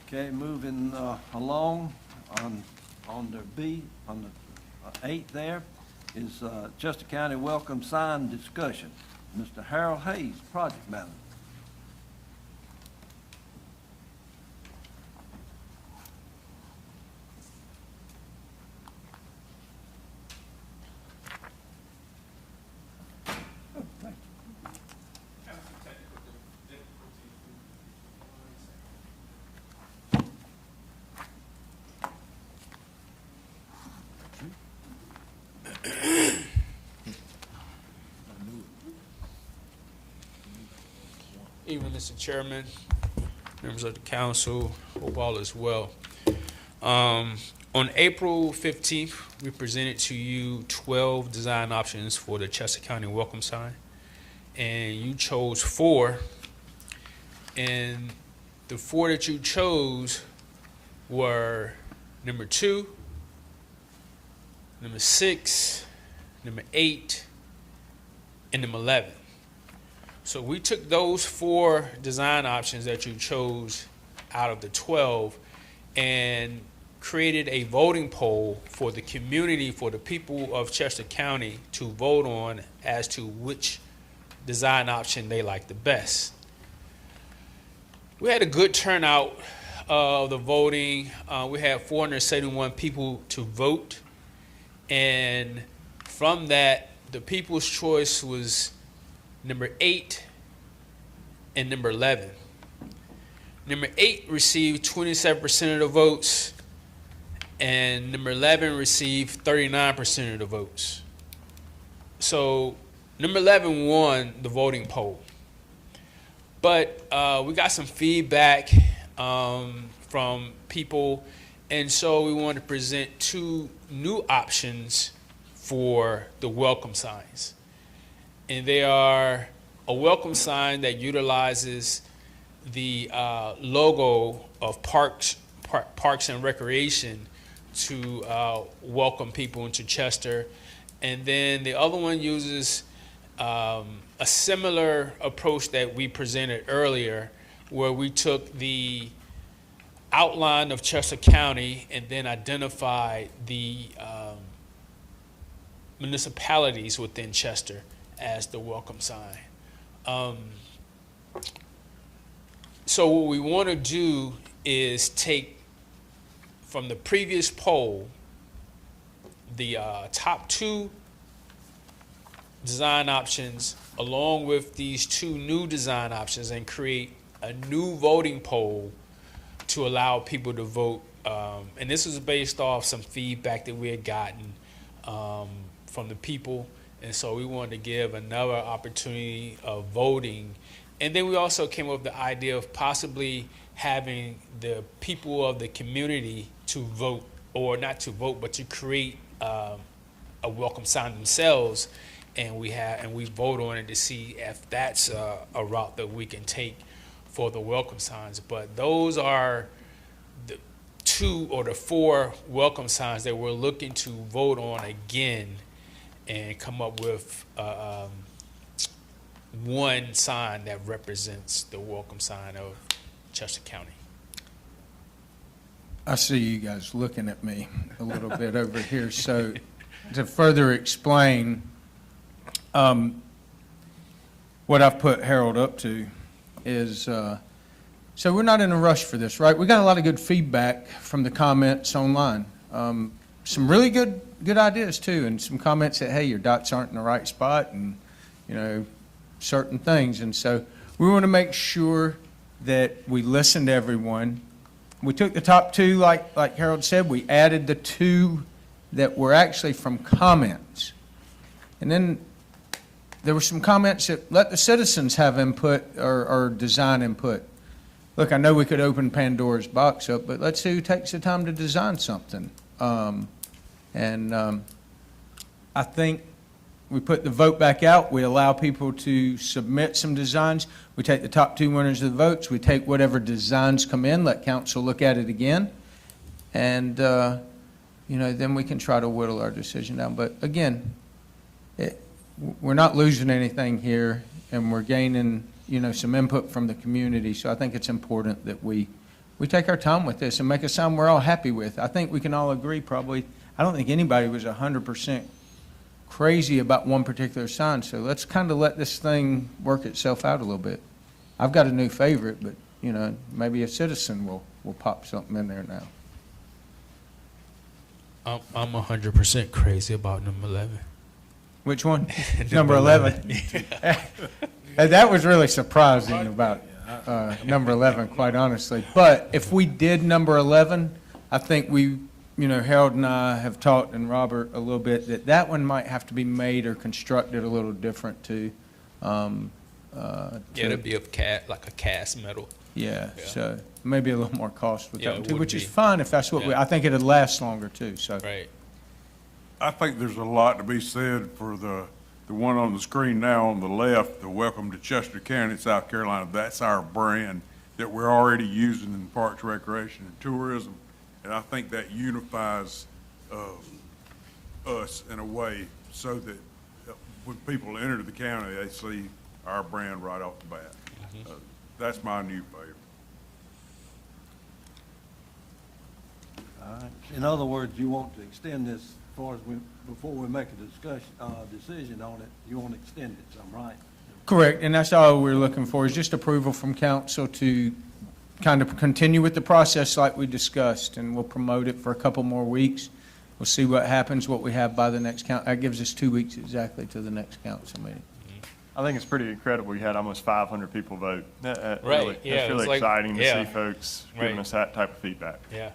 Okay, moving along on the B, on the 8 there is Chester County Welcome Sign discussion. Mr. Harold Hayes, project manager. Evening, Mr. Chairman, members of the council, hope all is well. On April 15th, we presented to you 12 design options for the Chester County welcome sign, and you chose 4. And the 4 that you chose were number 2, number 6, number 8, and number 11. So we took those 4 design options that you chose out of the 12 and created a voting poll for the community, for the people of Chester County to vote on as to which design option they like the best. We had a good turnout of the voting. We had 471 people to vote. And from that, the people's choice was number 8 and number 11. Number 8 received 27% of the votes, and number 11 received 39% of the votes. So number 11 won the voting poll. But we got some feedback from people, and so we want to present two new options for the welcome signs. And they are a welcome sign that utilizes the logo of Parks and Recreation to welcome people into Chester. And then the other one uses a similar approach that we presented earlier, where we took the outline of Chester County and then identified the municipalities within Chester as the welcome sign. So what we want to do is take from the previous poll the top two design options along with these two new design options and create a new voting poll to allow people to vote. And this was based off some feedback that we had gotten from the people. And so we wanted to give another opportunity of voting. And then we also came up with the idea of possibly having the people of the community to vote, or not to vote, but to create a welcome sign themselves. And we vote on it to see if that's a route that we can take for the welcome signs. But those are the 2 or the 4 welcome signs that we're looking to vote on again and come up with one sign that represents the welcome sign of Chester County. I see you guys looking at me a little bit over here. So to further explain what I've put Harold up to is, so we're not in a rush for this, right? We got a lot of good feedback from the comments online. Some really good ideas too, and some comments that, hey, your dots aren't in the right spot, and certain things. And so we want to make sure that we listen to everyone. We took the top 2, like Harold said. We added the 2 that were actually from comments, and then there were some comments that let the citizens have input or design input. Look, I know we could open Pandora's box up, but let's see who takes the time to design something. I think we put the vote back out. We allow people to submit some designs. We take the top 2 winners of the votes. We take whatever designs come in, let council look at it again. And, then we can try to whittle our decision down. But again, we're not losing anything here, and we're gaining, some input from the community. So I think it's important that we take our time with this and make a sign we're all happy with. I think we can all agree probably, I don't think anybody was 100% crazy about one particular sign. So let's kind of let this thing work itself out a little bit. I've got a new favorite, but, maybe a citizen will pop something in there now. I'm 100% crazy about number 11. Which one? Number 11. That was really surprising about number 11, quite honestly. But if we did number 11, I think we, Harold and I have talked, and Robert a little bit, that one might have to be made or constructed a little different too. It'd be like a cast metal. Yeah, so maybe a little more cost with Yeah, that one it too, would which is be. fine if that's what we, Yeah. I think it'd last longer too, so. Right. I think there's a lot to be said for the one on the screen now on the left, the Welcome to Chester County, South Carolina. That's our brand that we're already using in Parks, Recreation, and Tourism. And I think that unifies us in a way so that when people enter the county, they see our brand right off the bat. That's my new favorite. All right. In other words, you want to extend this as far as before we make a decision on it, you want to extend it, so I'm right? Correct, and that's all we're looking for, is just approval from council to kind of continue with the process like we discussed, and we'll promote it for a couple more weeks. We'll see what happens, what we have by the next count. That gives us 2 weeks exactly to the next council meeting. I think it's pretty incredible. We had almost 500 people vote. Right, Really, yeah, it's it really was like- exciting to yeah. see folks giving Right. us that type of feedback. Yeah.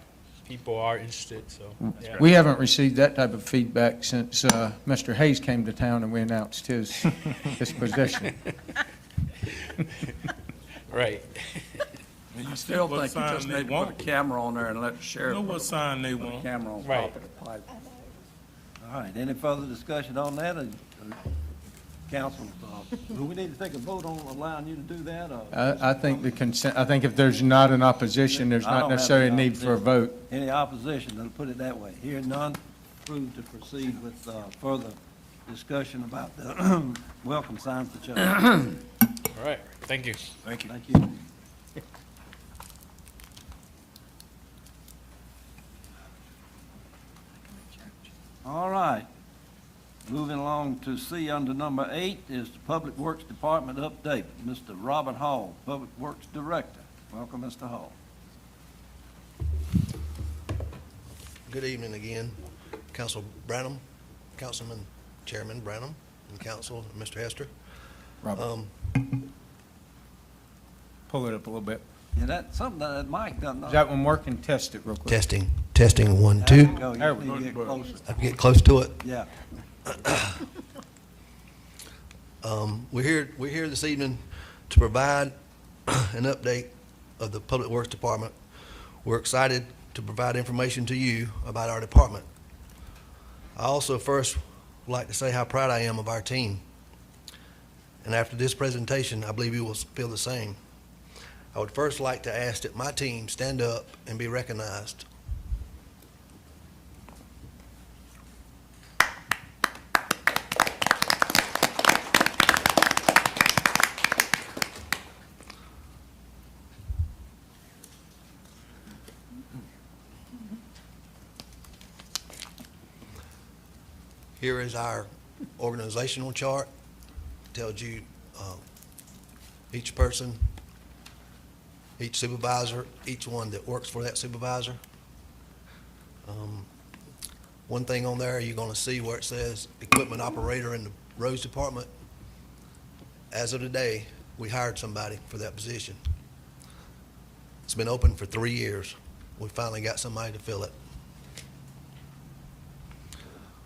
people are interested, so. yeah. We haven't received that type of feedback since Mr. Hayes came to town and we announced his position. Right. And you Still what think you sign just they need to put a want. camera on there and let the You sheriff know what sign they put a want. camera on Right. top of the pipe. All right, any further discussion on that, or council, do we need to take a vote on allowing you to do that, or? I think the consent, I think if there's not an opposition, there's I not don't have necessarily a any need for a opposition. vote. Any opposition, let's put it that way. Hearing none, approved to proceed with further discussion about the welcome signs to church. All right, thank you. Thank you. Thank you. All right. Moving along to C under number 8 is the Public Works Department update. Mr. Robert Hall, Public Works Director. Welcome, Mr. Hall. Good evening again, Council Branham, Councilman Chairman Branham, and Council, Mr. Hester. Robert, pull it up a little bit. Yeah, that's something that Mike doesn't know. Is that one working? Test it real quick. Testing, 1, There 2. you go. There You we need to get closer. I can get close to it. Yeah. We're here this evening to provide an update of the Public Works Department. We're excited to provide information to you about our department. I also first would like to say how proud I am of our team. And after this presentation, I believe you will feel the same. I would first like to ask that my team stand up and be recognized. Here is our organizational chart. Tells you each person, each supervisor, each one that works for that supervisor. One thing on there, you're going to see where it says equipment operator in the roads department. As of today, we hired somebody for that position. It's been open for 3 years. We finally got somebody to fill it.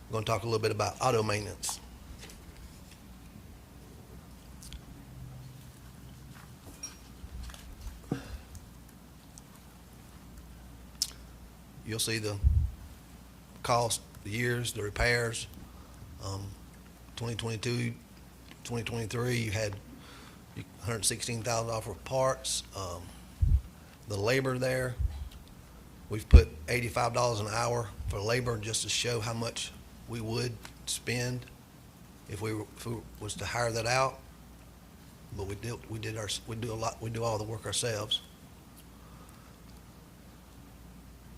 We're going to talk a little bit about auto maintenance. You'll see the cost, the years, the repairs. 2022, 2023, you had $116,000 for parts. The labor there, we've put $85 an hour for labor just to show how much we would spend if we was to hire that out. But we do all the work ourselves.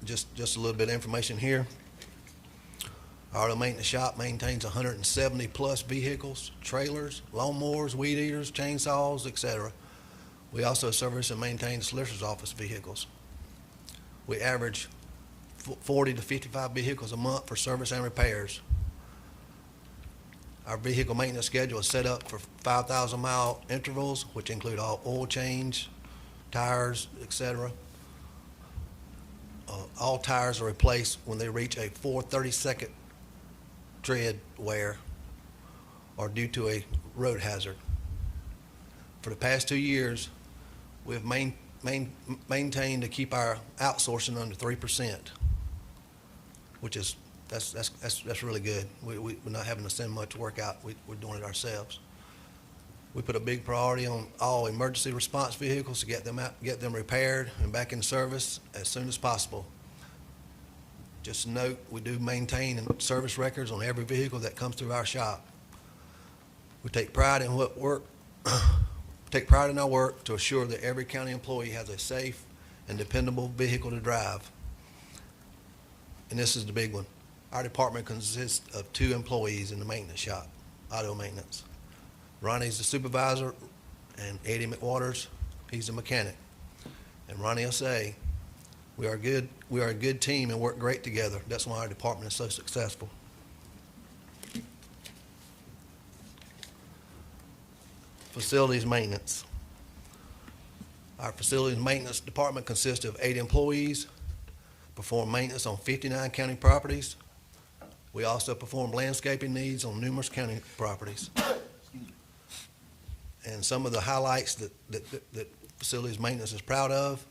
Just a little bit of information here. Our auto maintenance shop maintains 170 plus vehicles, trailers, lawnmowers, weed eaters, chainsaws, etc. We also service and maintain the solicitor's office vehicles. We average 40 to 55 vehicles a month for service and repairs. Our vehicle maintenance schedule is set up for 5,000 mile intervals, which include all oil change, tires, etc. All tires are replaced when they reach a 4/32 tread wear or due to a road hazard. For the past 2 years, we have maintained to keep our outsourcing under 3%, which is that's really good. We're not having to send much work out. We're doing it ourselves. We put a big priority on all emergency response vehicles to get them out, get them repaired and back in service as soon as possible. Just note, we do maintain and service records on every vehicle that comes through our shop. We take pride in our work to assure that every county employee has a safe and dependable vehicle to drive. And this is the big one. Our department consists of 2 employees in the maintenance shop, auto maintenance. Ronnie's the supervisor, and Eddie McWaters, he's the mechanic. And Ronnie will say, we are a good team and work great together. That's why our department is so successful. Facilities maintenance. Our facilities maintenance department consists of 8 employees. perform maintenance on 59 county properties. We also perform landscaping needs on numerous county properties. And some of the highlights that facilities maintenance is proud of,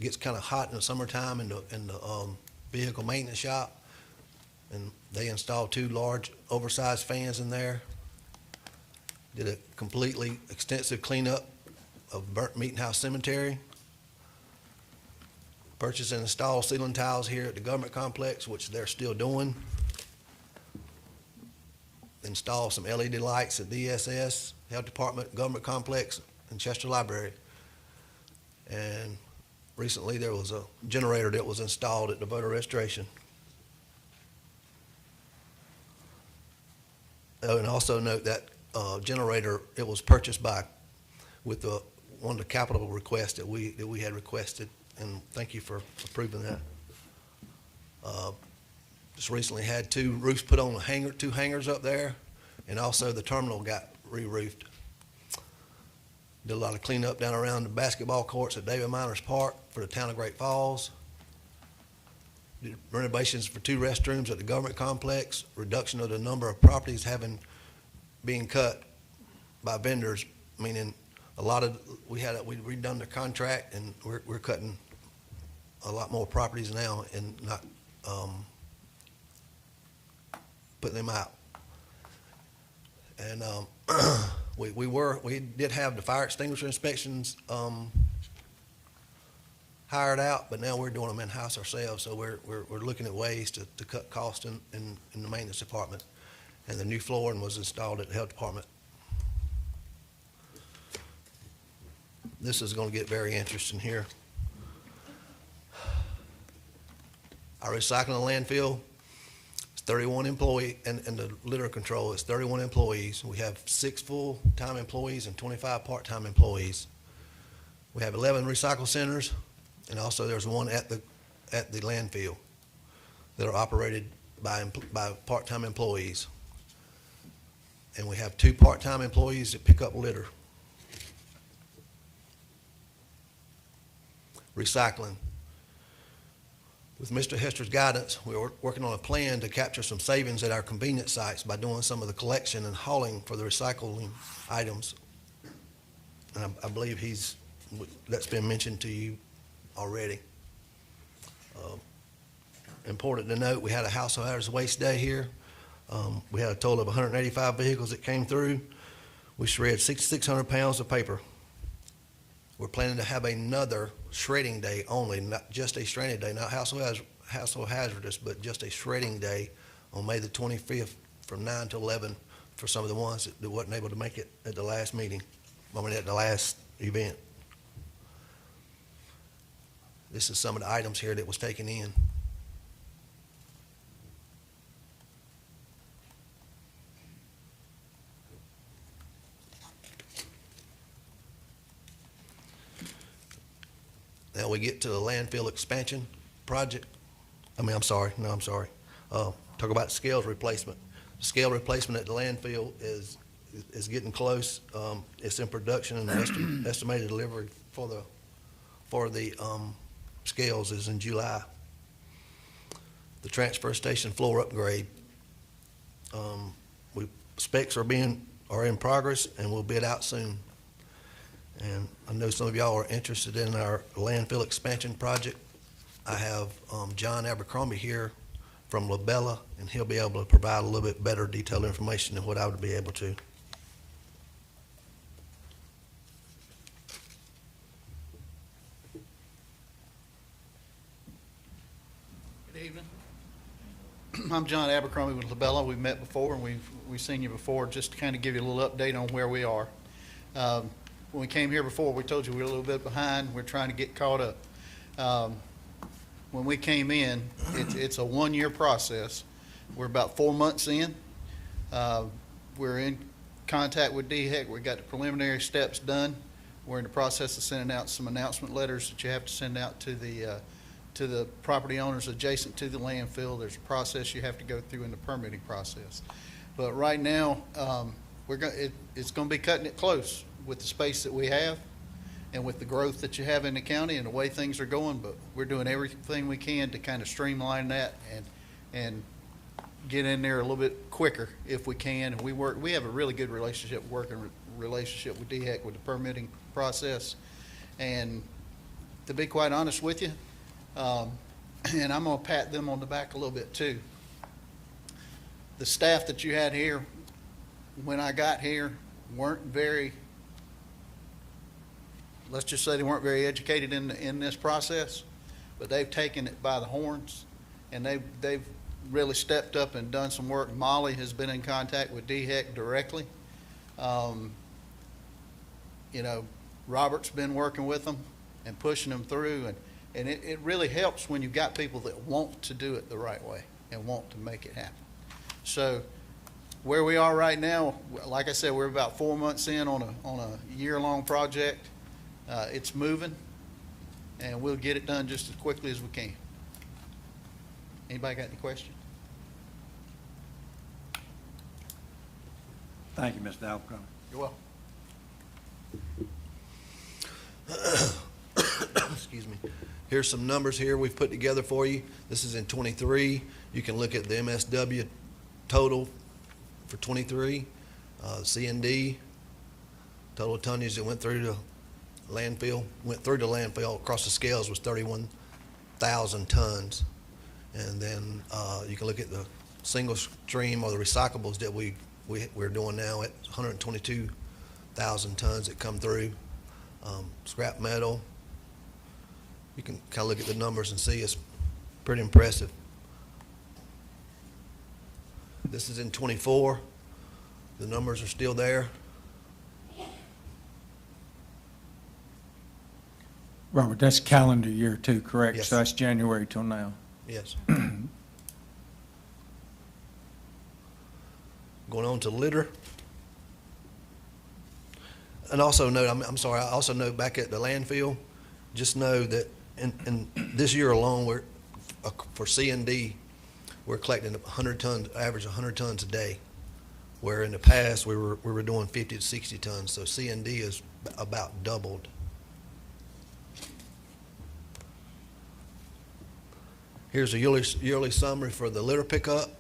gets kind of hot in the summertime in the vehicle maintenance shop, and they installed 2 large oversized fans in there. Did a completely extensive cleanup of Burnt Meeting House Cemetery. Purchased and installed ceiling tiles here at the government complex, which they're still doing. Installed some LED lights at DSS, Health Department, Government Complex, and Chester Library. And recently, there was a generator that was installed at the voter registration. Oh, and also note that generator, it was purchased with one of the capital requests that we had requested, and thank you for approving that. Just recently had 2 roofs put on 2 hangars up there, and also the terminal got re-roofed. Did a lot of cleanup down around the basketball courts at David Miners Park for the town of Great Falls. Did renovations for 2 restrooms at the government complex, reduction of the number of properties being cut by vendors, meaning we redone the contract, and we're cutting a lot more properties now and not putting them out. And we did have the fire extinguisher inspections hired out, but now we're doing them in-house ourselves, so we're looking at ways to cut costs in the maintenance department. And the new flooring was installed at the health department. This is going to get very interesting here. Our recycling landfill is 31 employees, and the litter control is 31 employees. We have 6 full-time employees and 25 part-time employees. We have 11 recycle centers, and also there's one at the landfill that are operated by part-time employees. And we have 2 part-time employees that pick up litter. Recycling. With Mr. Hester's guidance, we're working on a plan to capture some savings at our convenience sites by doing some of the collection and hauling for the recycling items. And I believe that's been mentioned to you already. Important to note, we had a household hazardous waste day here. We had a total of 185 vehicles that came through. We shredded 6,600 pounds of paper. We're planning to have another shredding day only, not just a stranded day, not household hazardous, but just a shredding day on May the 25th from 9 to 11 for some of the ones that wasn't able to make it at the last meeting, at the last event. This is some of the items here that was taken in. Now we get to the landfill expansion project. I'm sorry. Talk about scales replacement. The scale replacement at the landfill is getting close. It's in production, and the estimated delivery for the scales is in July. The transfer station floor upgrade. Specs are in progress, and we'll bid out soon. And I know some of y'all are interested in our landfill expansion project. I have John Abercrombie here from Labella, and he'll be able to provide a little bit better detailed information than what I would be able to. Good evening. I'm John Abercrombie with Labella. We've met before, and we've seen you before, just to kind of give you a little update on where we are. When we came here before, we told you we were a little bit behind. We're trying to get caught up. When we came in, it's a 1-year process. We're about 4 months in. We're in contact with DHEC. We got the preliminary steps done. We're in the process of sending out some announcement letters that you have to send out to the property owners adjacent to the landfill. There's a process you have to go through in the permitting process. But right now, it's going to be cutting it close with the space that we have. and with the growth that you have in the county and the way things are going, but we're doing everything we can to kind of streamline that and get in there a little bit quicker if we can. And we have a really good relationship with DHEC with the permitting process. And to be quite honest with you, and I'm gonna pat them on the back a little bit too. The staff that you had here, when I got here, weren't very, let's just say they weren't very educated in this process, but they've taken it by the horns, and they've really stepped up and done some work. Molly has been in contact with DHEC directly. You know, Robert's been working with them and pushing them through, and it really helps when you've got people that want to do it the right way and want to make it happen. So where we are right now, like I said, we're about 4 months in on a year-long project. It's moving, and we'll get it done just as quickly as we can. Anybody got any questions? Thank you, Mr. Abercrombie. You're welcome. Excuse me. Here's some numbers here we've put together for you. This is in 23. You can look at the MSW total for 23, C&D, total tonnage that went through the landfill, across the scales was 31,000 tons. And then you can look at the single stream or the recyclables that we're doing now at 122,000 tons that come through. Scrap metal, you can kind of look at the numbers and see it's pretty impressive. This is in 24. The numbers are still there. Robert, that's calendar year too, correct? Yes. So that's January till now. Yes. Going on to litter. And also note, I'm sorry, I also note back at the landfill, just know that in this year alone, for C&D, we're collecting 100 tons, average 100 tons a day, where in the past we were doing 50 to 60 tons. So C&D is about doubled. Here's a yearly summary for the litter pickup.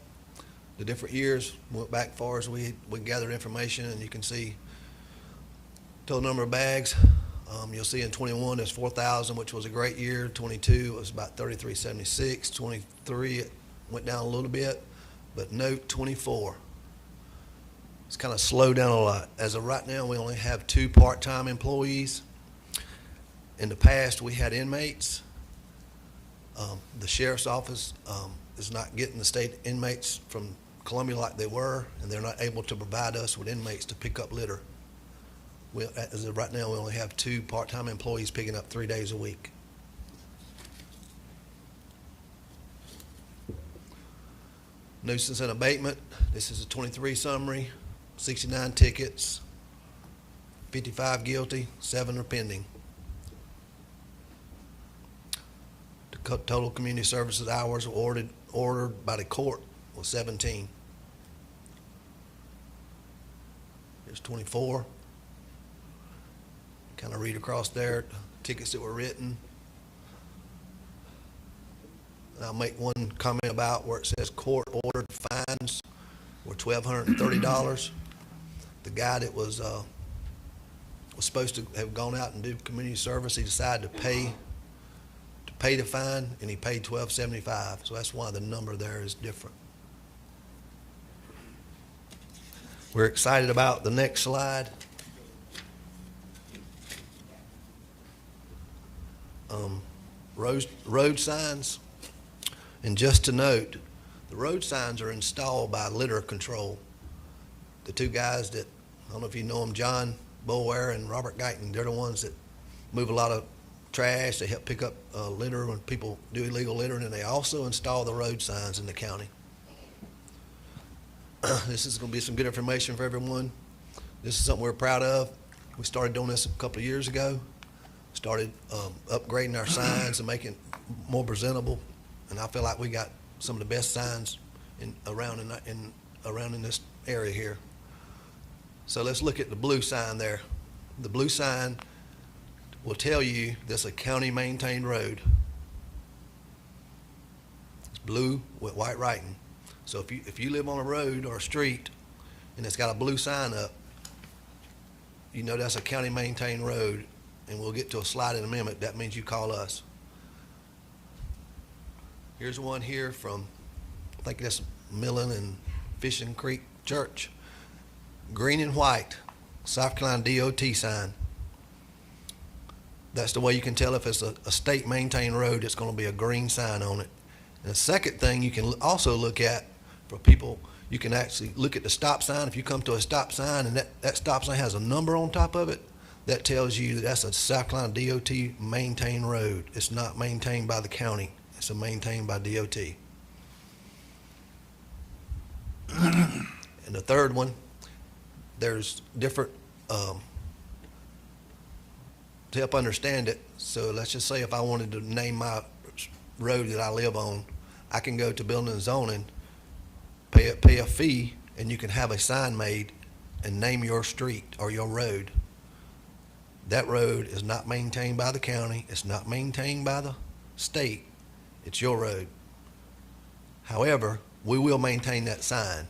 The different years, went back far as we gathered information, and you can see total number of bags. You'll see in 21 there's 4,000, which was a great year. 22 it was about 3,376. 23 it went down a little bit, but note 24. It's kind of slowed down a lot. As of right now, we only have 2 part-time employees. In the past, we had inmates. The sheriff's office is not getting the state inmates from Columbia like they were, and they're not able to provide us with inmates to pick up litter. As of right now, we only have 2 part-time employees picking up 3 days a week. Nuisance and abatement. This is a 23 summary, 69 tickets, 55 guilty, 7 are pending. The total community services hours ordered by the court was 17. Here's 24. Kind of read across there, tickets that were written. And I'll make one comment about where it says court-ordered fines were $1,230. The guy that was supposed to have gone out and do community service, he decided to pay the fine, and he paid $1,275. So that's why the number there is different. We're excited about the next slide. Road signs. And just to note, the road signs are installed by litter control. The 2 guys that, I don't know if you know them, John Boulware and Robert Guyton, they're the ones that move a lot of trash. They help pick up litter when people do illegal littering, and they also install the road signs in the county. This is going to be some good information for everyone. This is something we're proud of. We started doing this a couple of years ago. Started upgrading our signs and making it more presentable, and I feel like we got some of the best signs around in this area here. So let's look at the blue sign there. The blue sign will tell you that's a county-maintained road. It's blue with white writing. So if you live on a road or a street and it's got a blue sign up, you know that's a county-maintained road, and we'll get to a slide in a minute. That means you call us. Here's one here from, I think that's Millen and Fishing Creek Church. Green and white, South Carolina DOT sign. That's the way you can tell if it's a state-maintained road. It's going to be a green sign on it. And the second thing you can also look at for people, you can actually look at the stop sign. If you come to a stop sign and that stop sign has a number on top of it, that tells you that that's a South Carolina DOT maintained road. It's not maintained by the county. It's maintained by DOT. And the third one, there's different, to help understand it, so let's just say if I wanted to name my road that I live on, I can go to building and zoning, pay a fee, and you can have a sign made and name your street or your road. That road is not maintained by the county. It's not maintained by the state. It's your road. However, we will maintain that sign.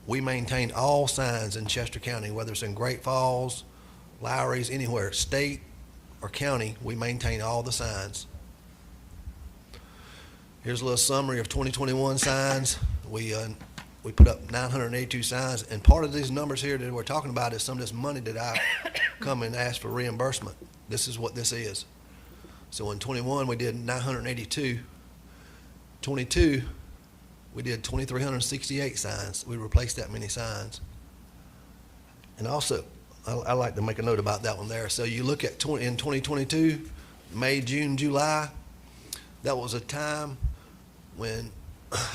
We maintain all signs in Chester County, whether it's in Great Falls, Lowry's, anywhere, state or county, we maintain all the signs. Here's a little summary of 2021 signs. We put up 982 signs, and part of these numbers here that we're talking about is some of this money that I come and ask for reimbursement. This is what this is. So in 21, we did 982. 22, we did 2,368 signs. We replaced that many signs. And also, I like to make a note about that one there. So you look at in 2022, May, June, July, that was a time when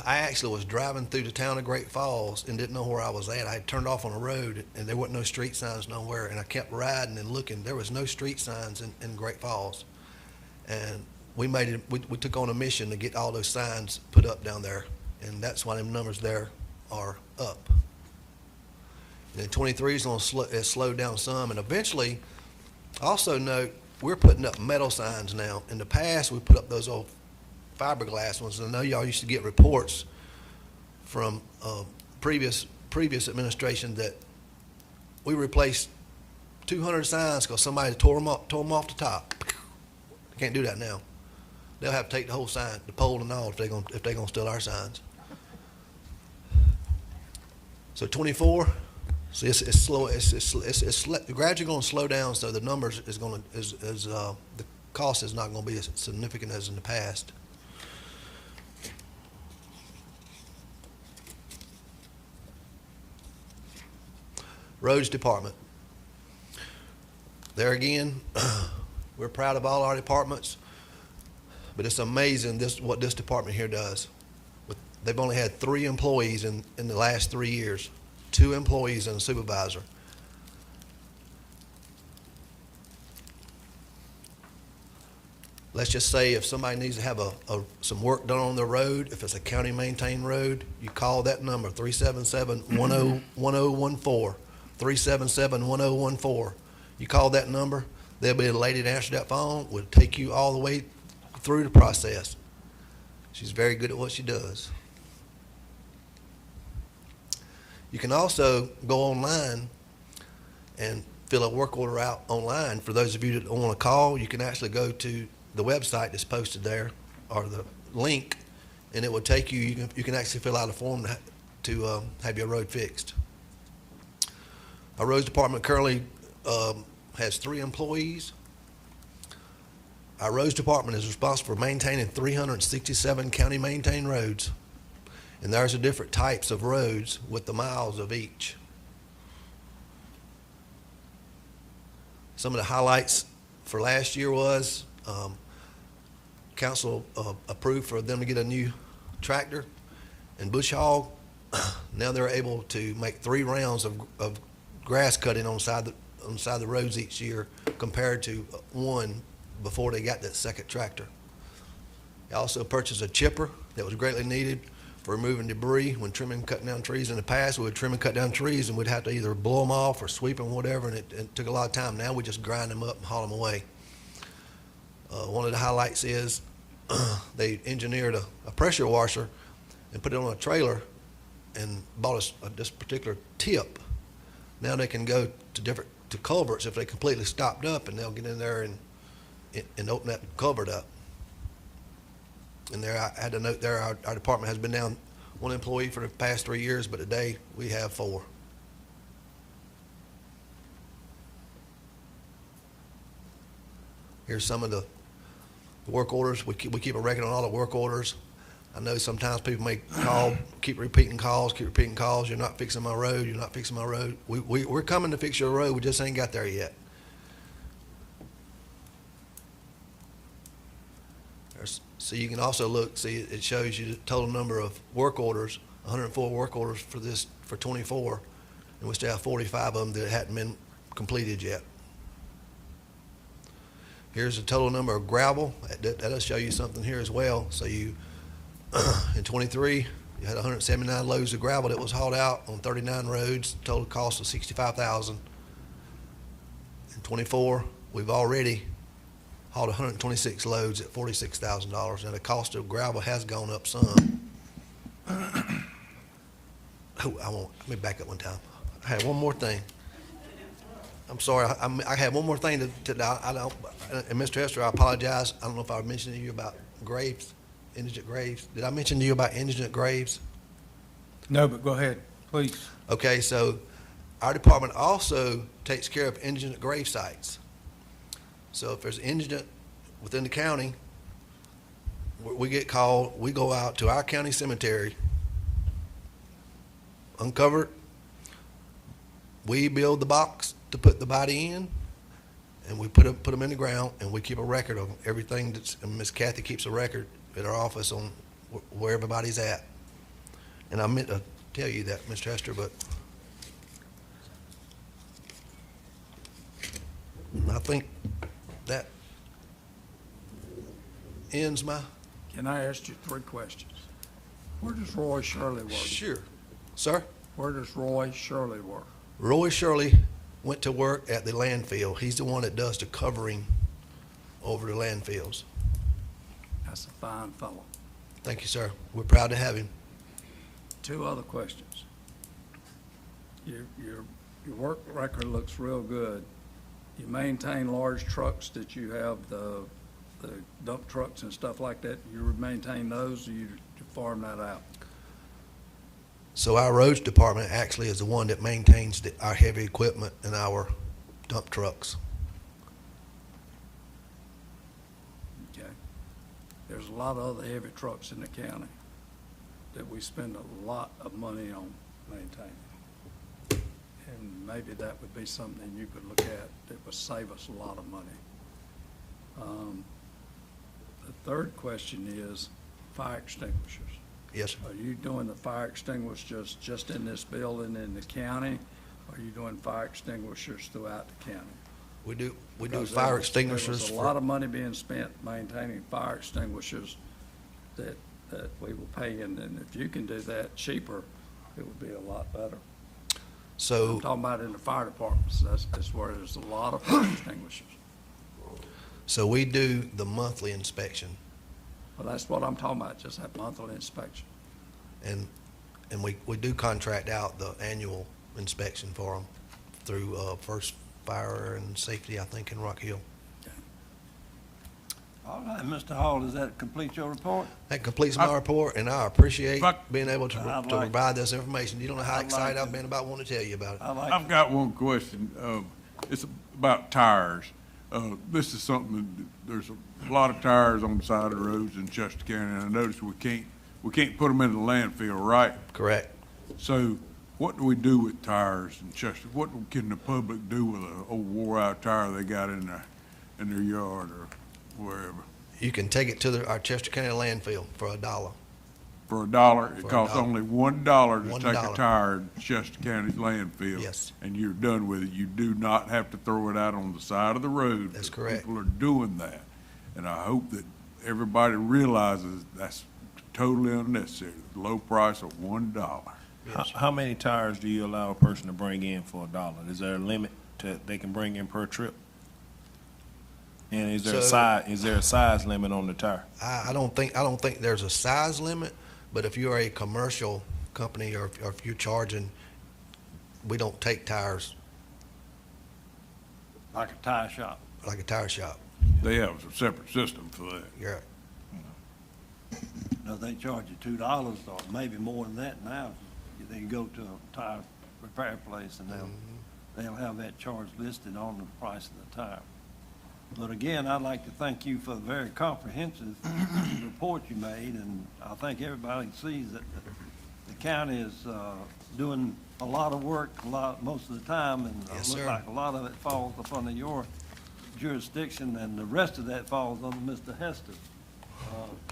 I actually was driving through the town of Great Falls and didn't know where I was at. I had turned off on a road and there wasn't no street signs nowhere, and I kept riding and looking. There was no street signs in Great Falls. And we took on a mission to get all those signs put up down there, and that's why them numbers there are up. And 23 is going to slow down some, and eventually, also note, we're putting up metal signs now. In the past, we put up those old fiberglass ones. I know y'all used to get reports from previous administration that we replaced 200 signs because somebody tore them off the top. Can't do that now. They'll have to take the whole sign, the pole and all, if they're gonna steal our signs. So 24. So it's slow. It's gradually going to slow down. So the numbers the cost is not going to be as significant as in the past. Roads Department. There again, we're proud of all our departments, but it's amazing what this department here does. They've only had 3 employees in the last 3 years. 2 employees and a supervisor. Let's just say if somebody needs to have some work done on their road, if it's a county maintained road, you call that number, 377-1014, 377-1014. You call that number, there'll be a lady to answer that phone, will take you all the way through the process. She's very good at what she does. You can also go online and fill a work order out online. For those of you that don't want to call, you can actually go to the website that's posted there, or the link, and it will take you. You can actually fill out a form to have your road fixed. Our roads department currently has 3 employees. Our roads department is responsible for maintaining 367 county maintained roads. And there's the different types of roads with the miles of each. Some of the highlights for last year was council approved for them to get a new tractor and bush hog. Now they're able to make 3 rounds of grass cutting on the roads each year compared to 1 before they got that second tractor. They also purchased a chipper that was greatly needed for removing debris. When trimming and cutting down trees in the past, we would trim and cut down trees and we'd have to either blow them off or sweep them, whatever, and it took a lot of time. Now we just grind them up and haul them away. One of the highlights is they engineered a pressure washer and put it on a trailer and bought us this particular tip. Now they can go to culverts if they completely stopped up, and they'll get in there and open that culvert up. And there, I had to note there, our department has been down one employee for the past 3 years, but today we have 4. Here's some of the work orders. We keep a record on all the work orders. I know sometimes people may call, keep repeating calls. You're not fixing my road. You're not fixing my road. We're coming to fix your road. We just ain't got there yet. So you can also look, see, it shows you the total number of work orders, 104 work orders for 24, and we still have 45 of them that hadn't been completed yet. Here's the total number of gravel. That'll show you something here as well. So you, in 23, you had 179 loads of gravel that was hauled out on 39 roads, total cost of $65,000. In 24, we've already hauled 126 loads at $46,000. Now the cost of gravel has gone up some. Let me back up one time. I had one more thing. I'm sorry, I had one more thing and Mr. Hester, I apologize. I don't know if I mentioned to you about graves, indigent graves. Did I mention to you about indigent graves? No, but go ahead, please. Okay, so our department also takes care of indigent grave sites. So if there's indigent within the county, we get called, we go out to our county cemetery, uncover it, we build the box to put the body in, and we put them in the ground, and we keep a record of everything and Miss Kathy keeps a record at our office on where everybody's at. And I meant to tell you that, Mr. Hester, but I think that ends my... Can I ask you 3 questions? Where does Roy Shirley work? Sure. Sir? Where does Roy Shirley work? Roy Shirley went to work at the landfill. He's the one that does the covering over the landfills. That's a fine fellow. Thank you, sir. We're proud to have him. 2 other questions. Your work record looks real good. You maintain large trucks that you have, the dump trucks and stuff like that. You maintain those, or you farm that out? So our roads department actually is the one that maintains our heavy equipment and our dump trucks. Okay. There's a lot of other heavy trucks in the county that we spend a lot of money on maintaining. And maybe that would be something you could look at that would save us a lot of money. The third question is fire extinguishers. Yes, sir. Are you doing the fire extinguishers just in this building in the county? Or are you doing fire extinguishers throughout the county? We do Because fire there extinguishers. was a lot of money being spent maintaining fire extinguishers that we were paying, and if you can do that cheaper, it would be a lot better. So I'm talking about in the fire departments, that's where there's a lot of fire extinguishers. So we do the monthly inspection, Well, that's what I'm talking about, just that monthly inspection. and we do contract out the annual inspection for them through First Fire and Safety, I think, in Rock Hill. All right, Mr. Hall, does that complete your report? That completes my report, and I appreciate Fuck. being able to I'd like- provide this information. You don't know how I'd like excited to- I've been about wanting to tell you about it. I've got one question. It's about tires. This is something, there's a lot of tires on the side of the roads in Chester County, and I noticed we can't put them in the landfill, right? Correct. So what do we do with tires in Chester? What can the public do with an old wore-out tire they got in their yard or wherever? You can take it to our Chester County landfill for $1. For $1? It For costs $1. only $1 to take a $1. tire in Chester County's landfill. Yes. And you're done with it. You do not have to throw it out on the side of the road. That's correct. People are doing that. And I hope that everybody realizes that's totally unnecessary, the low price of $1. How many tires do you allow a person to bring in for $1? Is there a limit they can bring in per trip? And is there a size limit on the tire? I don't think there's a size limit, but if you're a commercial company or if you're charging, we don't take tires Like a tire shop. like a tire shop. They have a separate system for that. Yeah. No, they charge you $2 or maybe more than that now. They can go to a tire repair place and they'll have that charge listed on the price of the tire. But again, I'd like to thank you for the very comprehensive report you made, and I think everybody sees that the county is doing a lot of work most of the time, and it Yes, looks sir. like a lot of it falls up under your jurisdiction, and the rest of that falls under Mr. Hester's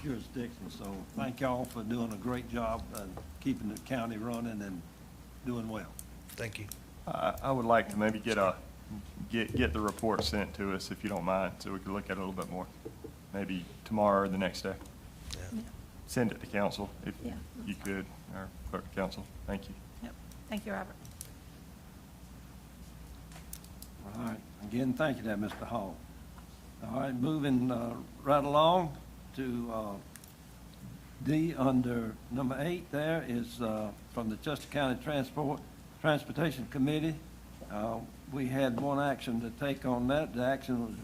jurisdiction. So thank y'all for doing a great job and keeping the county running and doing well. Thank you. I would like to maybe get the report sent to us, if you don't mind, so we can look at it a little bit more. Maybe tomorrow or the next day. Yeah. Send it to council if Yeah. you could, or clerk of council. Thank you. Yep. Thank you, Robert. All right, again, thank you there, Mr. Hall. All right, moving right along to D under number 8 there is from the Chester County Transportation Committee. We had one action to take on that. The action was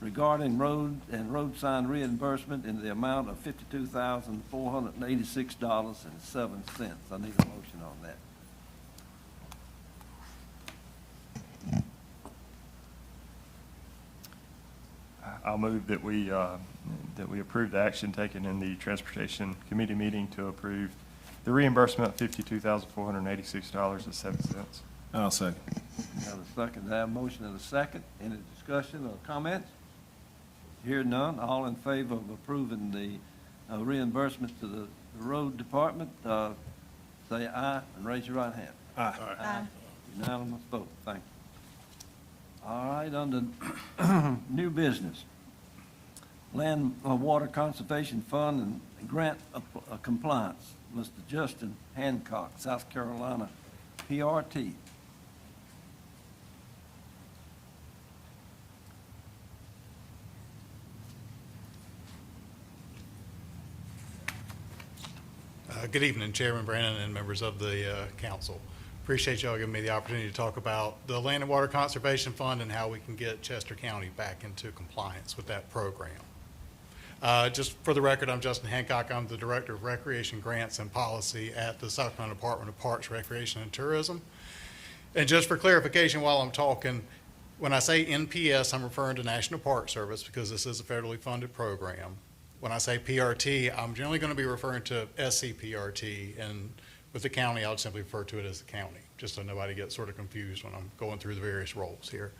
regarding road and road sign reimbursement in the amount of $52,486.07. I need a motion on that. I'll move that we approve the action taken in the Transportation Committee meeting to approve the reimbursement of $52,486.07. I'll second. Got a second, I have a motion and a second. Any discussion or comments? Hear none, all in favor of approving the reimbursement to the road department, say aye and raise your right hand. Aye. Unanimous vote, thank you. All right, under new business, Land Water Conservation Fund and grant compliance, Mr. Justin Hancock, South Carolina, PRT. Good evening, Chairman Brannon and members of the council. Appreciate y'all giving me the opportunity to talk about the Land and Water Conservation Fund and how we can get Chester County back into compliance with that program. Just for the record, I'm Justin Hancock. I'm the Director of Recreation Grants and Policy at the South Carolina Department of Parks, Recreation, and Tourism. And just for clarification while I'm talking, when I say NPS, I'm referring to National Park Service because this is a federally funded program. When I say PRT, I'm generally going to be referring to SCPRT, and with the county, I'll simply refer to it as the county, just so nobody gets sort of confused when I'm going through the various roles here.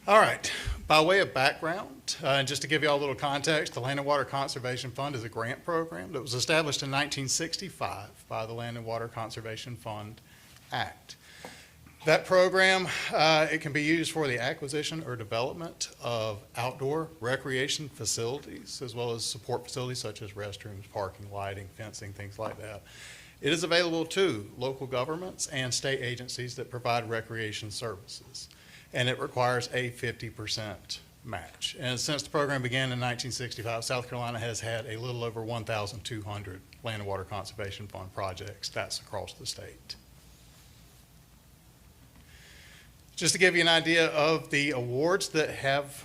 All right, by way of background, and just to give you all a little context, the Land and Water Conservation Fund is a grant program that was established in 1965 by the Land and Water Conservation Fund Act. That program, it can be used for the acquisition or development of outdoor recreation facilities, as well as support facilities such as restrooms, parking, lighting, fencing, things like that. It is available to local governments and state agencies that provide recreation services, and it requires a 50% match. And since the program began in 1965, South Carolina has had a little over 1,200 Land and Water Conservation Fund projects. That's across the state. Just to give you an idea of the awards that have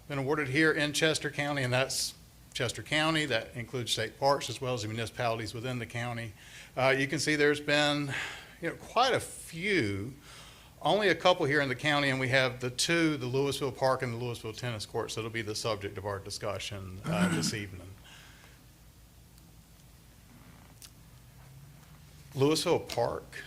been awarded here in Chester County, and that's Chester County, that includes state parks as well as the municipalities within the county. You can see there's been quite a few, only a couple here in the county, and we have the Louisville Park and the Louisville Tennis Courts, that'll be the subject of our discussion this evening. Louisville Park,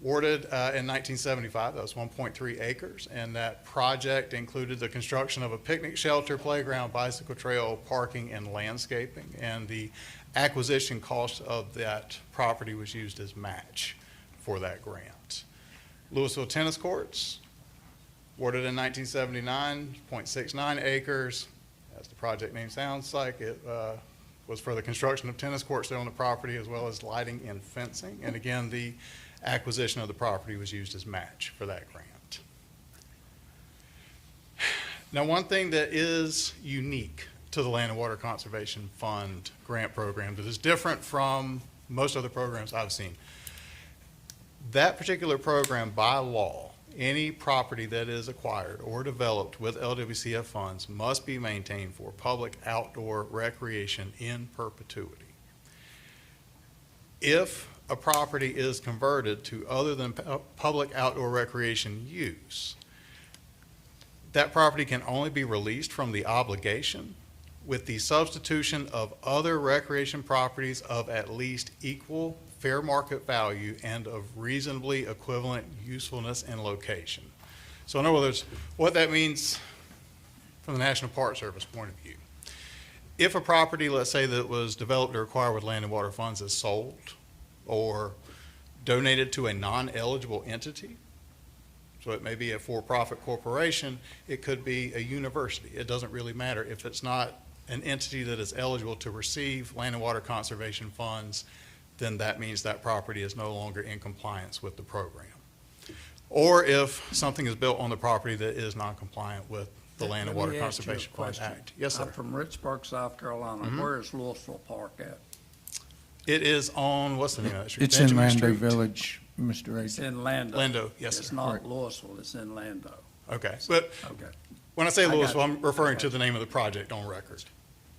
awarded in 1975, that was 1.3 acres, and that project included the construction of a picnic shelter, playground, bicycle trail, parking, and landscaping, and the acquisition cost of that property was used as match for that grant. Louisville Tennis Courts, awarded in 1979, 0.69 acres. As the project name sounds like, it was for the construction of tennis courts there on the property, as well as lighting and fencing. And again, the acquisition of the property was used as match for that grant. Now, one thing that is unique to the Land and Water Conservation Fund grant program that is different from most other programs I've seen, that particular program, by law, any property that is acquired or developed with LWCF funds must be maintained for public outdoor recreation in perpetuity. If a property is converted to other than public outdoor recreation use, that property can only be released from the obligation with the substitution of other recreation properties of at least equal fair market value and of reasonably equivalent usefulness and location. So in other words, what that means from the National Park Service point of view, if a property, let's say, that was developed or acquired with Land and Water funds is sold or donated to a non-eligible entity, so it may be a for-profit corporation, it could be a university. It doesn't really matter. If it's not an entity that is eligible to receive Land and Water Conservation funds, then that means that property is no longer in compliance with the program. Or if something is built on the property that is non-compliant with the Land and Water Conservation Fund Act. Yes, sir. I'm from Richburg, South Carolina. Where is Louisville Park at? It is on, what's the name of that street? It's in Benjamin Lando Street. Village, Mr. It's Agent. in Lando. Lando, yes, It's sir. not Correct. Louisville, it's in Lando. Okay, but Okay. when I say I got Louisville, it. I'm referring to the name of the project on record.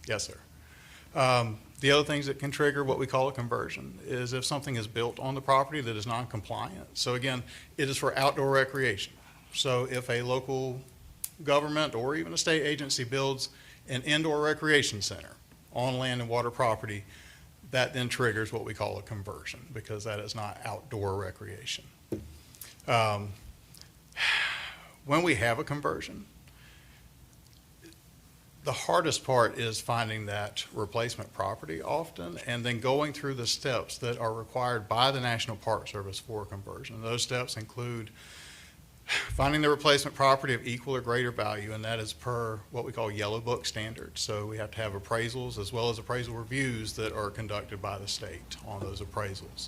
Yes, sir. The other things that can trigger what we call a conversion is if something is built on the property that is non-compliant. So again, it is for outdoor recreation. So if a local government or even a state agency builds an indoor recreation center on land and water property, that then triggers what we call a conversion because that is not outdoor recreation. When we have a conversion, the hardest part is finding that replacement property often and then going through the steps that are required by the National Park Service for conversion. Those steps include finding the replacement property of equal or greater value, and that is per what we call Yellow Book standards. So we have to have appraisals as well as appraisal reviews that are conducted by the state on those appraisals.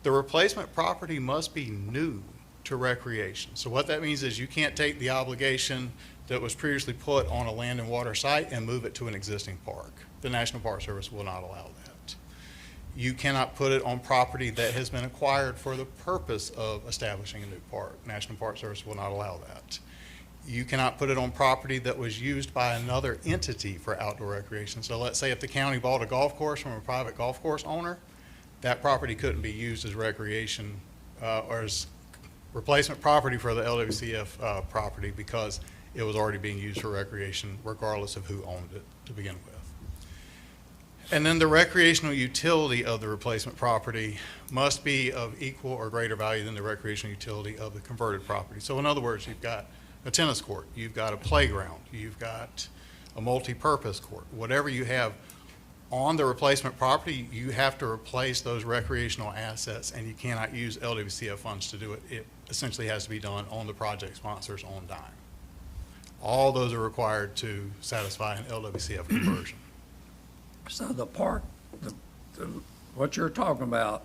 The replacement property must be new to recreation. So what that means is you can't take the obligation that was previously put on a land and water site and move it to an existing park. The National Park Service will not allow that. You cannot put it on property that has been acquired for the purpose of establishing a new park. National Park Service will not allow that. You cannot put it on property that was used by another entity for outdoor recreation. So let's say if the county bought a golf course from a private golf course owner, that property couldn't be used as recreation or as replacement property for the LWCF property because it was already being used for recreation regardless of who owned it to begin with. And then the recreational utility of the replacement property must be of equal or greater value than the recreational utility of the converted property. So in other words, you've got a tennis court, you've got a playground, you've got a multi-purpose court. Whatever you have on the replacement property, you have to replace those recreational assets and you cannot use LWCF funds to do it. It essentially has to be done on the project sponsor's own dime. All those are required to satisfy an LWCF conversion. So the park, what you're talking about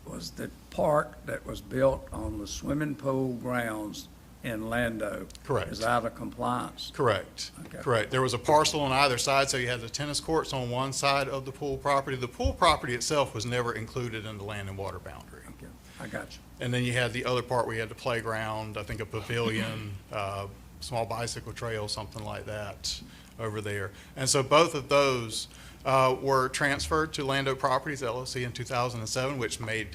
was the park that was built on the swimming pool grounds in Lando. Correct. Is out of compliance. Correct. Okay. Correct. There was a parcel on either side, so you had the tennis courts on one side of the pool property. The pool property itself was never included in the land and water boundary. Okay, I got you. And then you had the other part where you had the playground, I think a pavilion, small bicycle trail, something like that over there. And so both of those were transferred to Lando Properties LLC in 2007, which made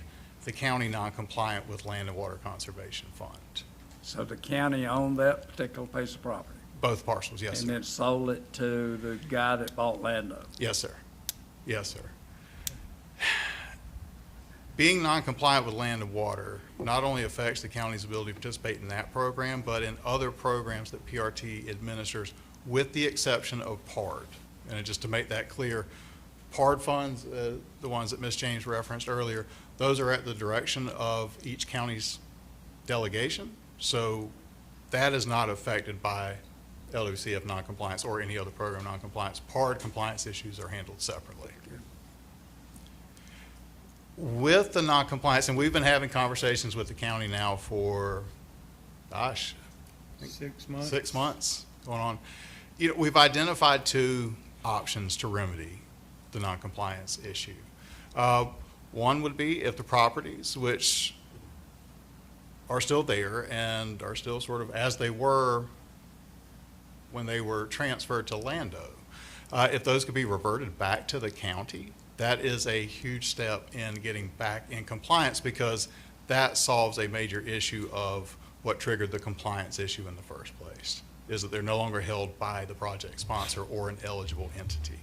the county non-compliant with Land and Water Conservation Fund. So the county owned that particular piece of property? Both parcels, yes, And sir. then sold it to the guy that bought Lando? Yes, sir. Yes, sir. Being non-compliant with land and water not only affects the county's ability to participate in that program, but in other programs that PRT administers, with the exception of PARD. And just to make that clear, PARD funds, the ones that Ms. James referenced earlier, those are at the direction of each county's delegation. So that is not affected by LWCF noncompliance or any other program noncompliance. PARD compliance issues are handled separately. With the noncompliance, and we've been having conversations with the county now for, gosh, I think 6 months. 6 months going on. You know, we've identified 2 options to remedy the noncompliance issue. One would be if the properties, which are still there and are still sort of as they were when they were transferred to Lando, if those could be reverted back to the county, that is a huge step in getting back in compliance, because that solves a major issue of what triggered the compliance issue in the first place, is that they're no longer held by the project sponsor or an eligible entity.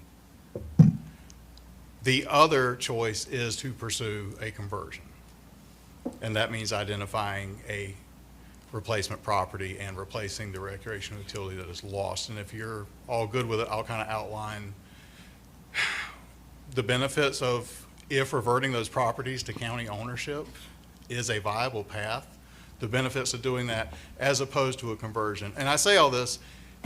The other choice is to pursue a conversion, and that means identifying a replacement property and replacing the recreational utility that is lost. And if you're all good with it, I'll kind of outline the benefits of if reverting those properties to county ownership is a viable path, the benefits of doing that as opposed to a conversion. And I say all this,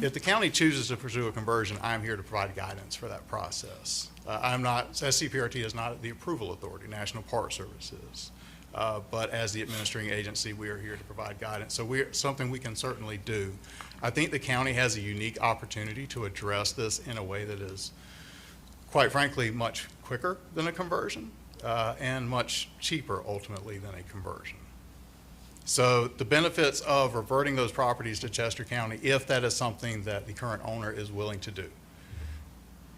if the county chooses to pursue a conversion, I'm here to provide guidance for that process. I'm not, SCPRT is not the approval authority, National Park Service is. But as the administering agency, we are here to provide guidance. So something we can certainly do. I think the county has a unique opportunity to address this in a way that is, quite frankly, much quicker than a conversion and much cheaper ultimately than a conversion. So the benefits of reverting those properties to Chester County, if that is something that the current owner is willing to do.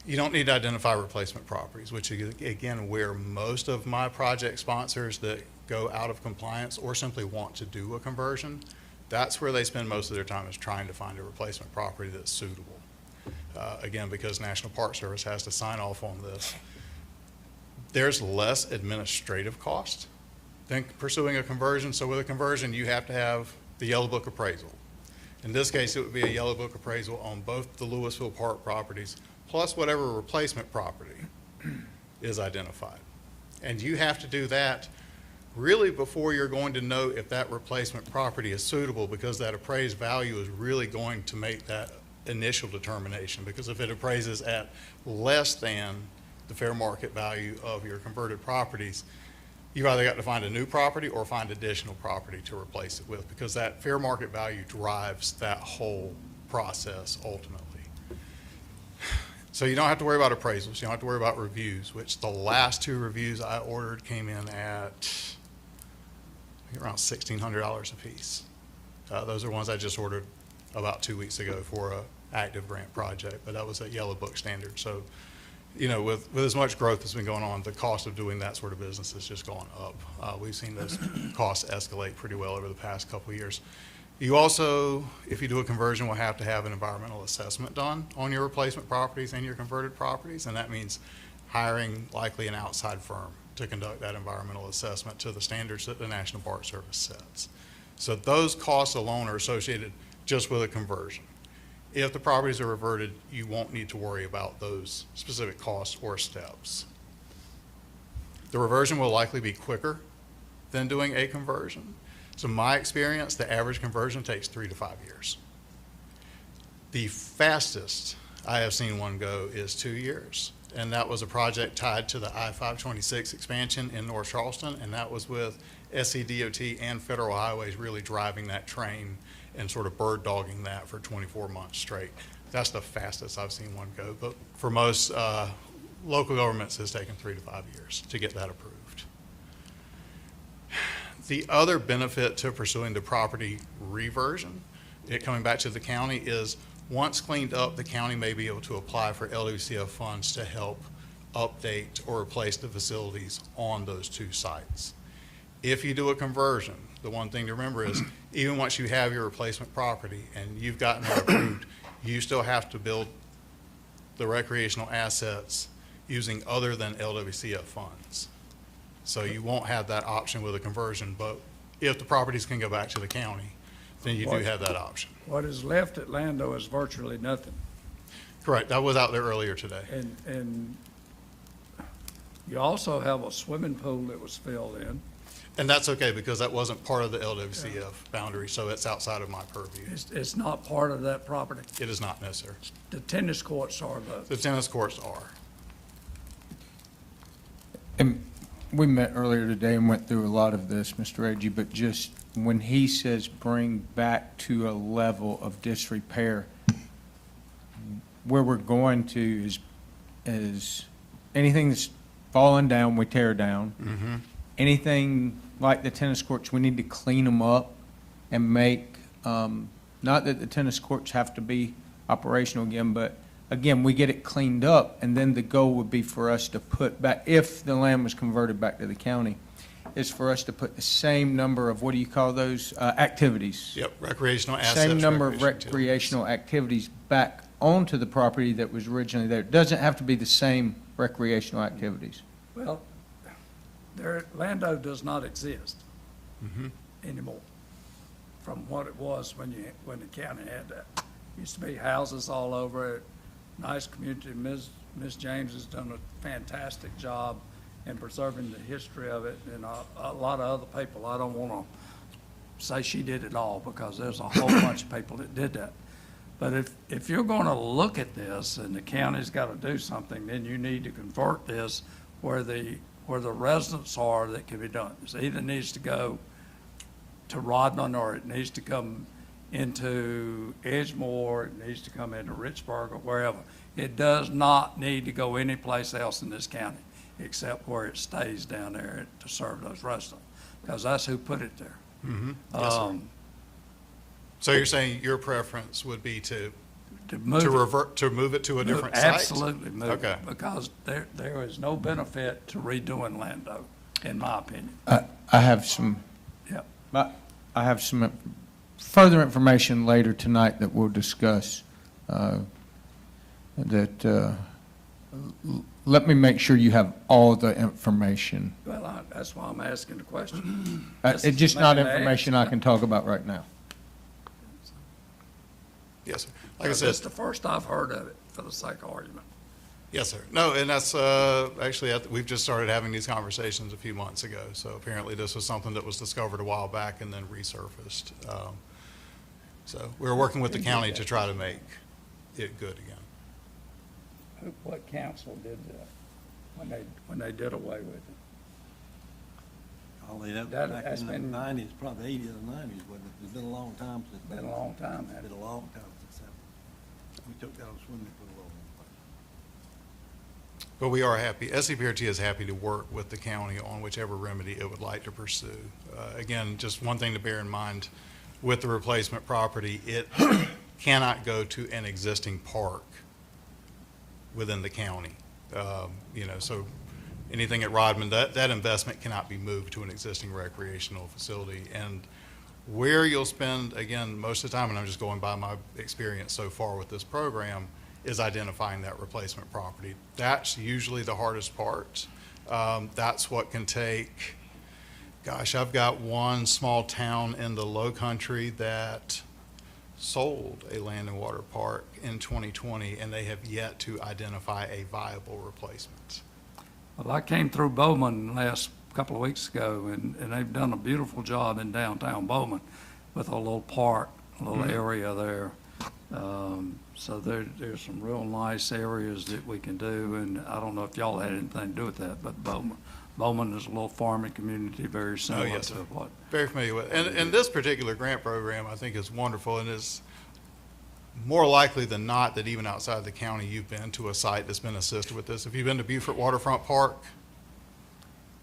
You don't need to identify replacement properties, which is, again, where most of my project sponsors that go out of compliance or simply want to do a conversion, that's where they spend most of their time, is trying to find a replacement property that's suitable. Again, because National Park Service has to sign off on this. There's less administrative cost than pursuing a conversion. So with a conversion, you have to have the Yellow Book appraisal. In this case, it would be a Yellow Book appraisal on both the Louisville Park properties, plus whatever replacement property is identified. And you have to do that really before you're going to know if that replacement property is suitable, because that appraised value is really going to make that initial determination. Because if it appraises at less than the fair market value of your converted properties, you've either got to find a new property or find additional property to replace it with, because that fair market value drives that whole process ultimately. So you don't have to worry about appraisals. You don't have to worry about reviews, which the last 2 reviews I ordered came in at, I think, around $1,600 a piece. Those are ones I just ordered about 2 weeks ago for a active grant project, but that was at Yellow Book standard. So, you know, with as much growth that's been going on, the cost of doing that sort of business has just gone up. We've seen those costs escalate pretty well over the past couple of years. You also, if you do a conversion, will have to have an environmental assessment done on your replacement properties and your converted properties, and that means hiring likely an outside firm to conduct that environmental assessment to the standards that the National Park Service sets. So those costs alone are associated just with a conversion. If the properties are reverted, you won't need to worry about those specific costs or steps. The reversion will likely be quicker than doing a conversion. So in my experience, the average conversion takes 3 to 5 years. The fastest I have seen one go is 2 years. And that was a project tied to the I-526 expansion in North Charleston, and that was with SCDOT and Federal Highways really driving that train and sort of bird dogging that for 24 months straight. That's the fastest I've seen one go. But for most local governments, it's taken 3 to 5 years to get that approved. The other benefit to pursuing the property reversion, coming back to the county, is once cleaned up, the county may be able to apply for LWCF funds to help update or replace the facilities on those 2 sites. If you do a conversion, the one thing to remember is even once you have your replacement property and you've gotten it approved, you still have to build the recreational assets using other than LWCF funds. So you won't have that option with a conversion, but if the properties can go back to the county, then you do have that option. What is left at Lando is virtually nothing. Correct. That was out there earlier today. And you also have a swimming pool that was filled in. And that's okay, because that wasn't part of the LWCF boundary, so it's outside of my purview. It's not part of that property. It is not, no, sir. The tennis courts are though. The tennis courts are. And we met earlier today and went through a lot of this, Mr. Reggie, but just when he says bring back to a level of disrepair, where we're going to is anything that's fallen down, we tear down. Mm-hmm. Anything like the tennis courts, we need to clean them up and make, not that the tennis courts have to be operational again, but again, we get it cleaned up, and then the goal would be for us to put back, if the land was converted back to the county, is for us to put the same number of, what do you call those, activities? Yep, recreational assets. Same number of recreation recreational activities back onto the property that was originally there. It doesn't have to be the same recreational activities. Well, Lando does not exist Mhm. anymore from what it was when the county had that. Used to be houses all over it, nice community. Ms. James has done a fantastic job in preserving the history of it, and a lot of other people. I don't want to say she did it all, because there's a whole bunch of people that did that. But if you're going to look at this and the county's got to do something, then you need to convert this where the residents are that can be done. It either needs to go to Rodman, or it needs to come into Edgemore, it needs to come into Richburg, or wherever. It does not need to go anyplace else in this county except where it stays down there to serve those residents, because that's who put it there. Mm-hmm. Yes, sir. So you're saying your preference would be to move it to a different site? Absolutely move Okay. it, because there is no benefit to redoing Lando, in my opinion. I have some, Yep. I have some further information later tonight that we'll discuss. Let me make sure you have all the information. Well, that's why I'm asking the question. It's just not information I can talk about right now. Yes, sir. Like I said. It's the first I've heard of it, for the sake of argument. Yes, sir. No, and that's, actually, we've just started having these conversations a few months ago. So apparently this was something that was discovered a while back and then resurfaced. So we're working with the county to try to make it good again. What council did that, when they did away with it? All the way up That back has in the been- 90s, probably 80s or 90s, wasn't it? It's been a long time since. Been a long time, hasn't it? Been a long time since that. We took that on swimming pool over. But we are happy, SCPRT is happy to work with the county on whichever remedy it would like to pursue. Again, just one thing to bear in mind, with the replacement property, it cannot go to an existing park within the county. So anything at Rodman, that investment cannot be moved to an existing recreational facility. And where you'll spend, again, most of the time, and I'm just going by my experience so far with this program, is identifying that replacement property. That's usually the hardest part. That's what can take, gosh, I've got one small town in the Low Country that sold a land and water park in 2020, and they have yet to identify a viable replacement. Well, I came through Bowman last couple of weeks ago, and they've done a beautiful job in downtown Bowman with a little park, a little area there. So there's some real nice areas that we can do, and I don't know if y'all had anything to do with that, but Bowman is a little farming community, very similar yes, to sir. what. Very familiar with it. And this particular grant program, I think, is wonderful, and is more likely than not that even outside the county, you've been to a site that's been assisted with this. Have you been to Beaufort Waterfront Park?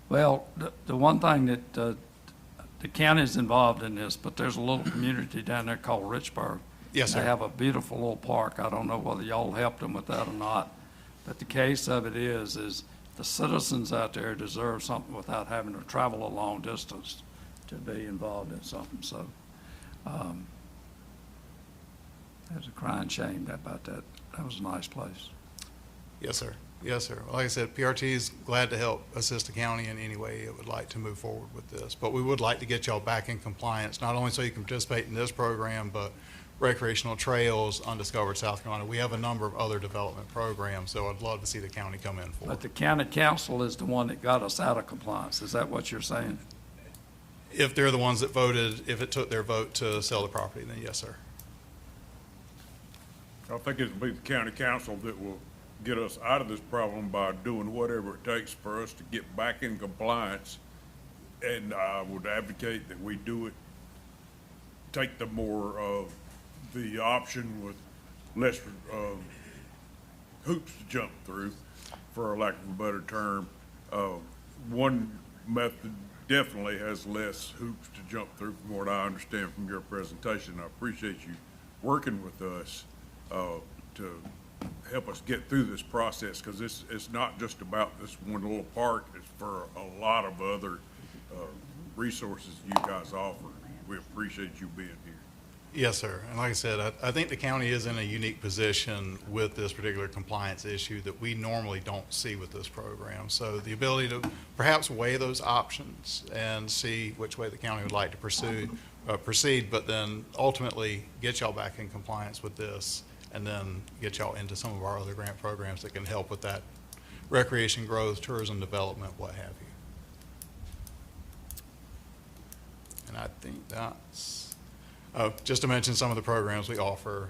Well, the one thing that, the county's involved in this, but there's a little community down there called Richburg. Yes, sir. They have a beautiful little park. I don't know whether y'all helped them with that or not. But the case of it is the citizens out there deserve something without having to travel a long distance to be involved in something. So, there's a crying shame about that. That was a nice place. Yes, sir. Yes, sir. Like I said, PRT is glad to help assist the county in any way it would like to move forward with this. But we would like to get y'all back in compliance, not only so you can participate in this program, but recreational trails, undiscovered South Carolina. We have a number of other development programs, so I'd love to see the county come in for But it. the county council is the one that got us out of compliance. Is that what you're saying? If they're the ones that voted, if it took their vote to sell the property, then yes, sir. I think it'll be the county council that will get us out of this problem by doing whatever it takes for us to get back in compliance. And I would advocate that we do it, take the more of the option with less hoops to jump through, for lack of a better term. One method definitely has less hoops to jump through, from what I understand from your presentation. I appreciate you working with us to help us get through this process, because it's not just about this one little park. It's for a lot of other resources you guys offer. We appreciate you being here. Yes, sir. And like I said, I think the county is in a unique position with this particular compliance issue that we normally don't see with this program. So the ability to perhaps weigh those options and see which way the county would like to proceed, but then ultimately get y'all back in compliance with this, and then get y'all into some of our other grant programs that can help with that recreation growth, tourism development, what have you. And I think that's, just to mention some of the programs we offer,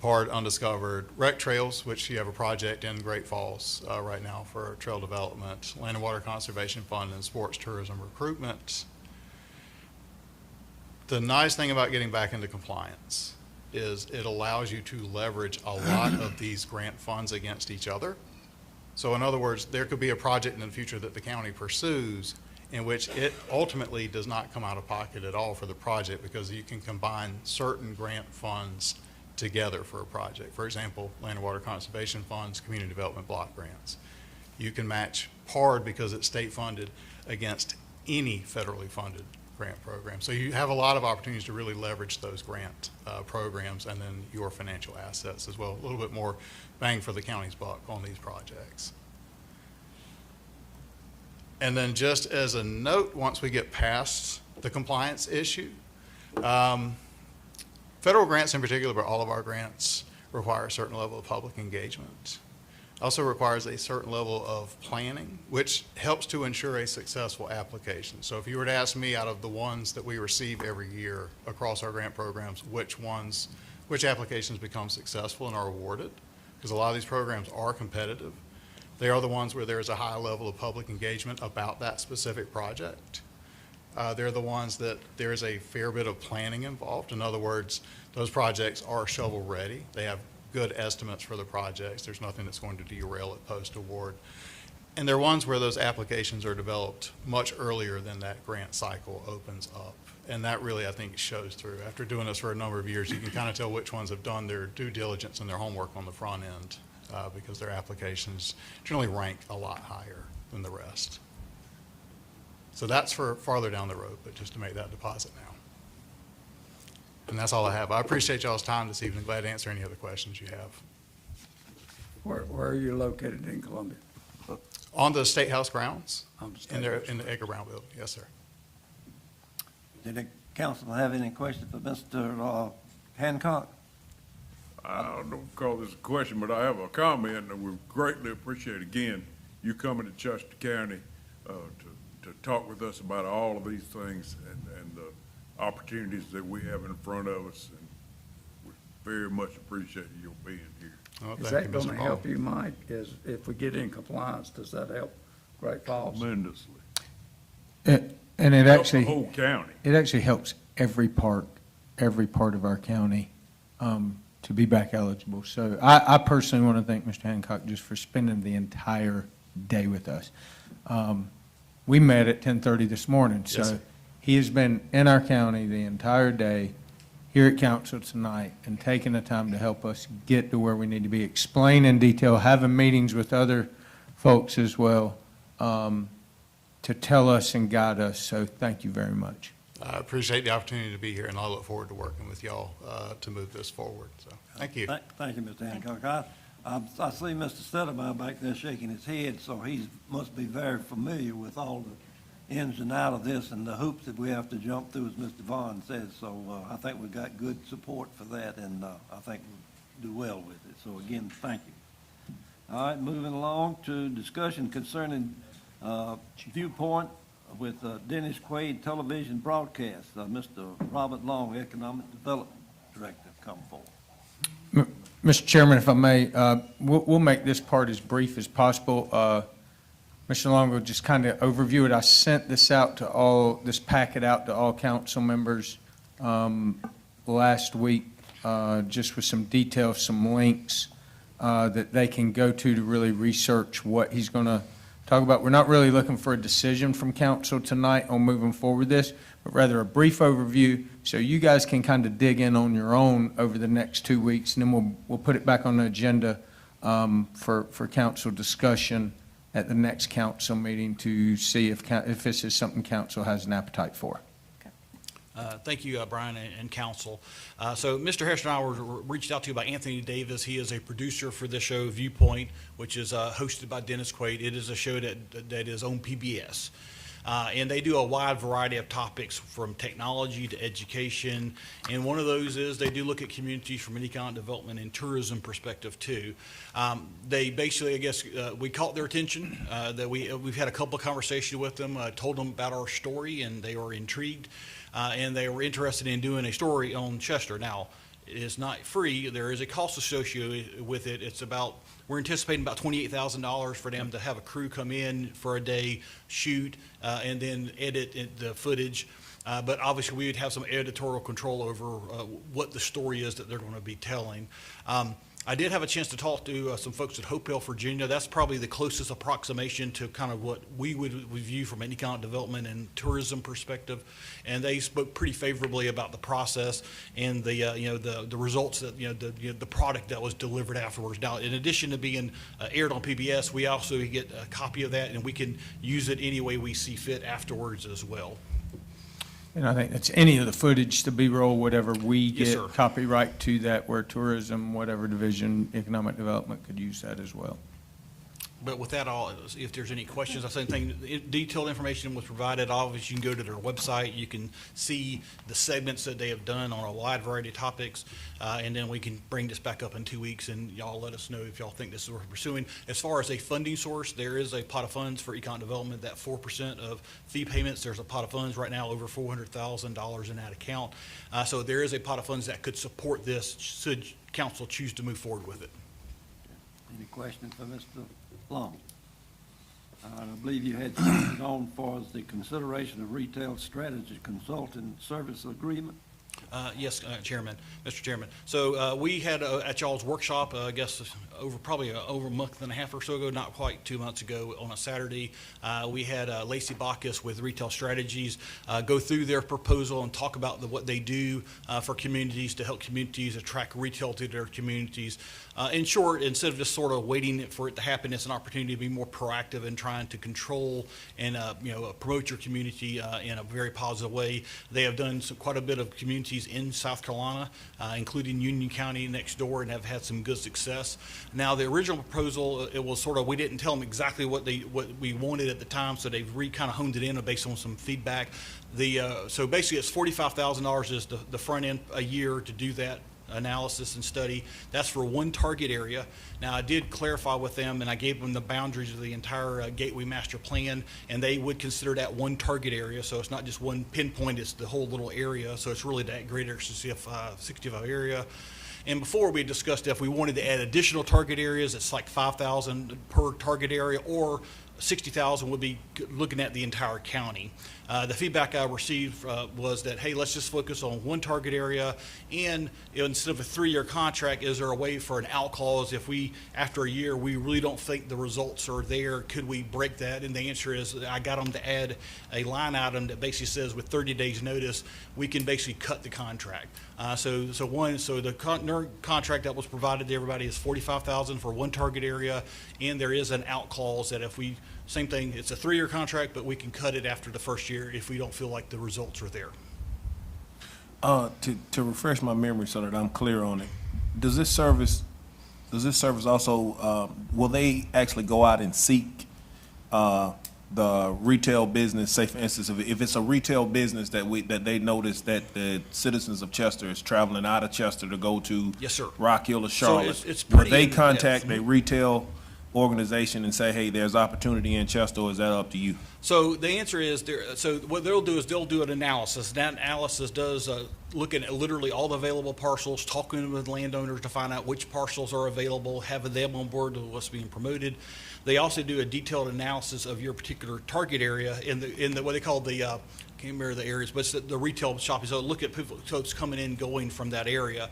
PARD Undiscovered, Rec Trails, which you have a project in Great Falls right now for trail development, Land and Water Conservation Fund, and Sports Tourism Recruitment. The nice thing about getting back into compliance is it allows you to leverage a lot of these grant funds against each other. So in other words, there could be a project in the future that the county pursues in which it ultimately does not come out of pocket at all for the project, because you can combine certain grant funds together for a project. For example, Land and Water Conservation Funds, Community Development Block Grants. You can match PARD because it's state funded against any federally funded grant program. So you have a lot of opportunities to really leverage those grant programs and then your financial assets as well. A little bit more bang for the county's buck on these projects. And then just as a note, once we get past the compliance issue, federal grants in particular, but all of our grants require a certain level of public engagement. Also requires a certain level of planning, which helps to ensure a successful application. So if you were to ask me, out of the ones that we receive every year across our grant programs, which applications become successful and are awarded, because a lot of these programs are competitive, they are the ones where there is a high level of public engagement about that specific project. They're the ones that there is a fair bit of planning involved. In other words, those projects are shovel ready. They have good estimates for the projects. There's nothing that's going to derail it post-award. And they're ones where those applications are developed much earlier than that grant cycle opens up. And that really, I think, shows through. After doing this for a number of years, you can kind of tell which ones have done their due diligence and their homework on the front end, because their applications generally rank a lot higher than the rest. So that's for farther down the road, but just to make that deposit now. And that's all I have. I appreciate y'all's time this evening. Glad to answer any other questions you have. Where are you located in Columbia? On the State House grounds, On the State in House. the Edgar Brown building. Yes, sir. Did the council have any questions for Mr. Hancock? I don't call this a question, but I have a comment, and we greatly appreciate, again, you coming to Chester County to talk with us about all of these things and the opportunities that we have in front of us. And we very much appreciate you being here. Well, Is thank that you, Mr. going to Ball. help you, Mike? Is, if we get in compliance, does that help Great Falls? Tremendously. And it Help the actually, whole county. it actually helps every part of our county to be back eligible. So I personally want to thank Mr. Hancock just for spending the entire day with us. We met at 10:30 this morning, Yes, so sir. he has been in our county the entire day, here at council tonight, and taking the time to help us get to where we need to be, explain in detail, having meetings with other folks as well, to tell us and guide us. So thank you very much. I appreciate the opportunity to be here, and I look forward to working with y'all to move this forward. So, thank you. Thank you, Mr. Hancock. I see Mr. Stedemeyer back there shaking his head, so he must be very familiar with all the ins and outs of this and the hoops that we have to jump through, as Mr. Vaughn says. So I think we've got good support for that, and I think we'll do well with it. So again, thank you. All right, moving along to discussion concerning viewpoint with Dennis Quaid Television Broadcast. Mr. Robert Long, Economic Development Director, come forward. Mr. Chairman, if I may, we'll make this part as brief as possible. Mr. Long will just kind of overview it. I sent this packet out to all council members last week, just with some details, some links that they can go to really research what he's going to talk about. We're not really looking for a decision from council tonight on moving forward with this, but rather a brief overview so you guys can kind of dig in on your own over the next 2 weeks, and then we'll put it back on the agenda for council discussion at the next council meeting to see if this is something council has an appetite for. Thank you, Brian and council. So Mr. Hester and I were reached out to by Anthony Davis. He is a producer for the show Viewpoint, which is hosted by Dennis Quaid. It is a show that is on PBS. And they do a wide variety of topics from technology to education. And one of those is they do look at communities from an economic development and tourism perspective too. They basically, I guess, we caught their attention that we've had a couple of conversations with them, told them about our story, and they were intrigued. And they were interested in doing a story on Chester. Now, it is not free. There is a cost associated with it. We're anticipating about $28,000 for them to have a crew come in for a day, shoot, and then edit the footage. But obviously, we would have some editorial control over what the story is that they're going to be telling. I did have a chance to talk to some folks at Hopewell, Virginia. That's probably the closest approximation to kind of what we would view from an economic development and tourism perspective. And they spoke pretty favorably about the process and the results that the product that was delivered afterwards. Now, in addition to being aired on PBS, we also get a copy of that, and we can use it any way we see fit afterwards as well. And I think that's any of the footage, the B-roll, whatever we Yes, get sir. copyright to that, where tourism, whatever division, economic development could use that as well. But with that all, if there's any questions, I think detailed information was provided. Obviously, you can go to their website. You can see the segments that they have done on a wide variety of topics. And then we can bring this back up in 2 weeks, and y'all let us know if y'all think this is worth pursuing. As far as a funding source, there is a pot of funds for economic development, that 4% of fee payments. There's a pot of funds right now, over $400,000 in that account. So there is a pot of funds that could support this should council choose to move forward with it. Any questions for Mr. Long? I believe you had something on for us, the consideration of retail strategy consulting service agreement. Yes, Mr. Chairman. So we had at y'all's workshop, I guess probably over a month and a half or so ago, not quite 2 months ago, on a Saturday, we had Lacey Bacchus with Retail Strategies go through their proposal and talk about what they do for communities to help communities attract retail to their communities. In short, instead of just sort of waiting for it to happen, it's an opportunity to be more proactive in trying to control and promote your community in a very positive way. They have done quite a bit of communities in South Carolina, including Union County next door, and have had some good success. Now, the original proposal, it was sort of, we didn't tell them exactly what we wanted at the time, so they've kind of honed it in based on some feedback. So basically, it's $45,000 is the front end a year to do that analysis and study. That's for one target area. Now, I did clarify with them, and I gave them the boundaries of the entire Gateway Master Plan, and they would consider that one target area. So it's not just one pinpoint, it's the whole little area. So it's really that greater 65 area. And before, we discussed if we wanted to add additional target areas, it's like 5,000 per target area, or 60,000 would be looking at the entire county. The feedback I received was that, hey, let's just focus on one target area, and instead of a 3-year contract, is there a way for an out clause if we, after a year, we really don't think the results are there, could we break that? And the answer is, I got them to add a line item that basically says with 30 days notice, we can basically cut the contract. So the contract that was provided to everybody is $45,000 for one target area, and there is an out clause that if we, same thing, it's a 3-year contract, but we can cut it after the first year if we don't feel like the results are there. To refresh my memory so that I'm clear on it, does this service also, will they actually go out and seek the retail business, say for instance, if it's a retail business that they notice that the citizens of Chester is traveling out of Chester to go to Yes, sir. Rock Hill or Charlotte, So it's will pretty they in-depth. contact a retail organization and say, hey, there's opportunity in Chester, or is that up to you? So the answer is, so what they'll do is they'll do an analysis. That analysis does look at literally all the available parcels, talking with landowners to find out which parcels are available, having them on board with what's being promoted. They also do a detailed analysis of your particular target area in the what they call the, I can't remember the areas, but it's the retail shopping. So look at people, folks coming in, going from that area.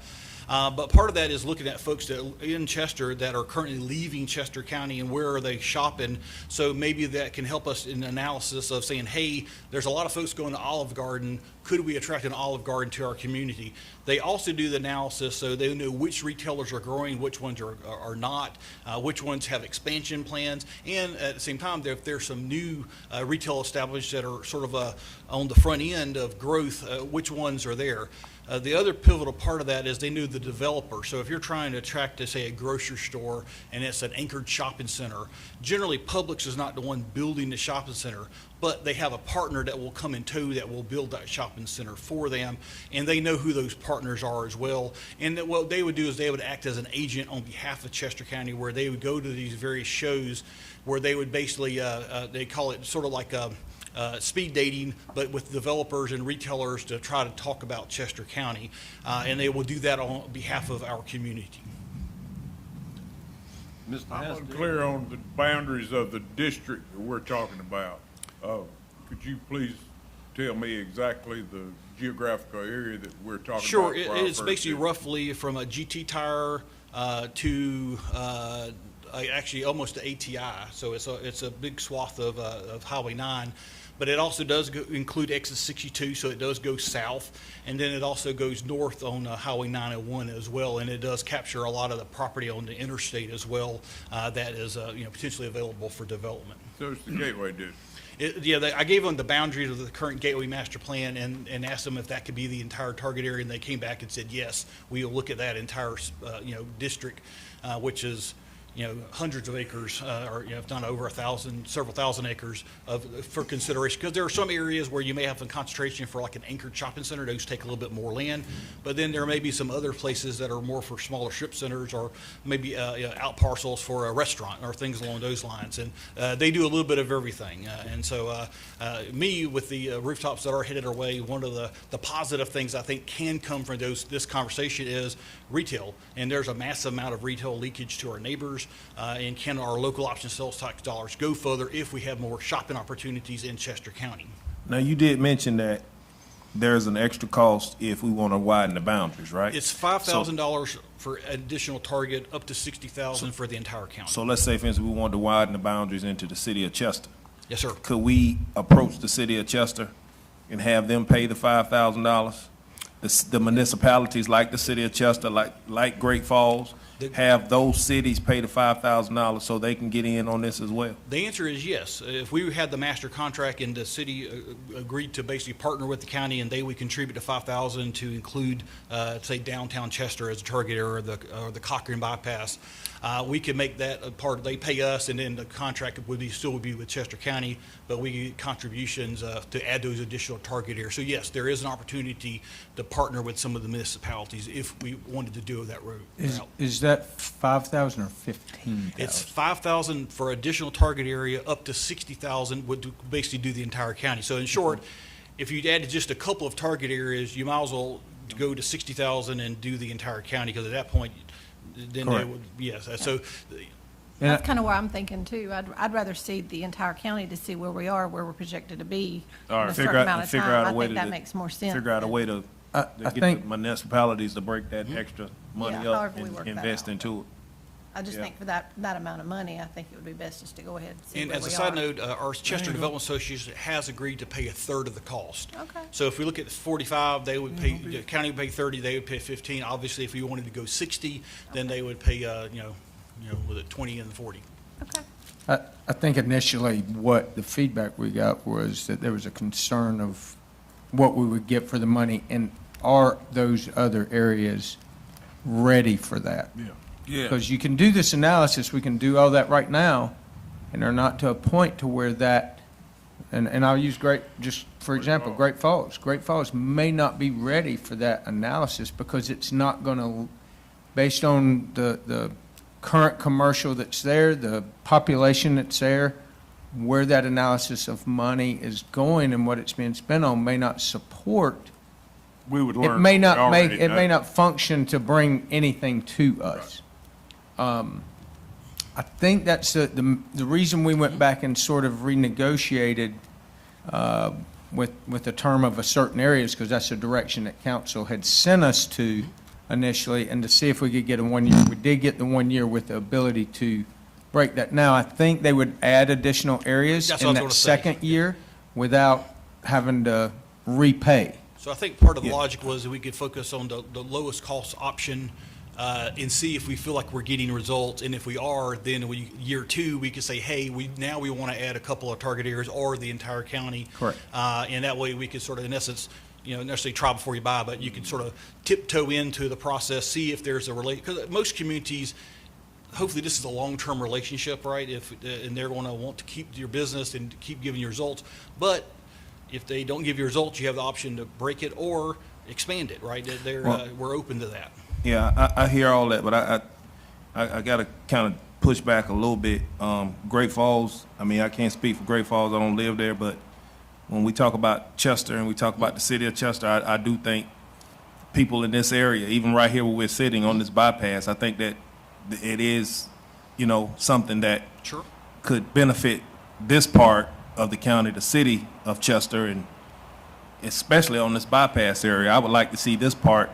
But part of that is looking at folks that in Chester that are currently leaving Chester County and where are they shopping. So maybe that can help us in analysis of saying, hey, there's a lot of folks going to Olive Garden. Could we attract an Olive Garden to our community? They also do the analysis so they know which retailers are growing, which ones are not, which ones have expansion plans, and at the same time, if there's some new retail establishments that are sort of on the front end of growth, which ones are there. The other pivotal part of that is they knew the developer. So if you're trying to attract, say, a grocery store and it's an anchored shopping center, generally Publix is not the one building the shopping center, but they have a partner that will come in tow that will build that shopping center for them, and they know who those partners are as well. And that what they would do is they would act as an agent on behalf of Chester County, where they would go to these various shows where they would basically, they call it sort of like speed dating, but with developers and retailers to try to talk about Chester County, and they will do that on behalf of our community. Mr. I'm Hester? unclear on the boundaries of the district that we're talking about. Could you please tell me exactly the geographical area that we're talking about? Sure, for our it's first basically district? roughly from a GT Tire to actually almost to ATI. So it's a big swath of Highway 9. But it also does include exit 62, so it does go south, and then it also goes north on Highway 901 as well, and it does capture a lot of the property on the interstate as well that is potentially available for development. So it's the Gateway District. I gave them the boundaries of the current Gateway Master Plan and asked them if that could be the entire target area, and they came back and said, yes, we will look at that entire district, which is hundreds of acres, or if not over 1,000, several thousand acres for consideration. Because there are some areas where you may have a concentration for like an anchored shopping center. Those take a little bit more land. But then there may be some other places that are more for smaller strip centers, or maybe out parcels for a restaurant or things along those lines. And they do a little bit of everything. And so me, with the rooftops that are headed our way, one of the positive things I think can come from this conversation is retail. And there's a massive amount of retail leakage to our neighbors. And can our local option sales tax dollars go further if we have more shopping opportunities in Chester County? Now, you did mention that there's an extra cost if we want to widen the boundaries, right? It's $5,000 for additional target, up to $60,000 for the entire county. So let's say, for instance, we wanted to widen the boundaries into the city of Chester. Yes, sir. Could we approach the city of Chester and have them pay the $5,000? The municipalities like the city of Chester, like Great Falls, have those cities pay the $5,000 so they can get in on this as well? The answer is yes. If we had the master contract and the city agreed to basically partner with the county and they would contribute to $5,000 to include, say, downtown Chester as a target area, or the Cochran bypass, we could make that a part. They pay us, and then the contract still would be with Chester County, but we get contributions to add those additional target areas. So yes, there is an opportunity to partner with some of the municipalities if we wanted to do that route. Is that 5,000 or 15,000? It's 5,000 for additional target area, up to 60,000 would basically do the entire county. So in short, if you added just a couple of target areas, you might as well go to 60,000 and do the entire county, because at that point, then they Correct. would, yes. So That's kind of where I'm thinking too. I'd rather see the entire county to see where we are, where we're projected to be All in right, a certain amount of time. I think that to- makes more sense. Figure out a way to I get think- the municipalities to break that extra money Yeah, up however we and work that invest out. into it. I just Yeah. think for that amount of money, I think it would be best just to go ahead and see And where as we a side are. note, our Chester Development Association has agreed to pay a third of the cost. Okay. So if we look at 45, they would pay, the county would pay 30, they would pay 15. Obviously, if we wanted to go 60, then they would pay, with it 20 and 40. Okay. I think initially what the feedback we got was that there was a concern of what we would get for the money, and are those other areas ready for that? Yeah. Because you can do this analysis, we can do all that right now, and they're not to a point to where that, and I'll use just for example, Great Falls. Great Falls may not be ready for that analysis because it's not going to, based on the current commercial that's there, the population that's there, where that analysis of money is going and what it's being spent on may not support, We would it learn. may what we not make, already it may know. not function to bring anything to us. I think that's the reason we went back and sort of renegotiated with the term of a certain area is because that's the direction that council had sent us to initially, and to see if we could get a 1 year. We did get the 1 year with the ability to break that. Now, I think they would add additional areas That's what in I that was gonna say. second year without having to repay. So I think part of the logic was that we could focus on the lowest cost option and see if we feel like we're getting results. And if we are, then year two, we could say, hey, we want to add a couple of target areas or the entire county. Correct. And that way we could sort of, in essence, necessarily try before you buy, but you can sort of tiptoe into the process, see if there's a because most communities, hopefully this is a long-term relationship, right? And they're going to want to keep your business and keep giving you results. But if they don't give you results, you have the option to break it or expand it, right? We're open to that. Yeah, I hear all that, but I got to kind of push back a little bit. Great Falls, I mean, I can't speak for Great Falls, I don't live there, but when we talk about Chester and we talk about the city of Chester, I do think people in this area, even right here where we're sitting on this bypass, I think that it is, something that Sure. could benefit this part of the county, the city of Chester, and especially on this bypass area. I would like to see this part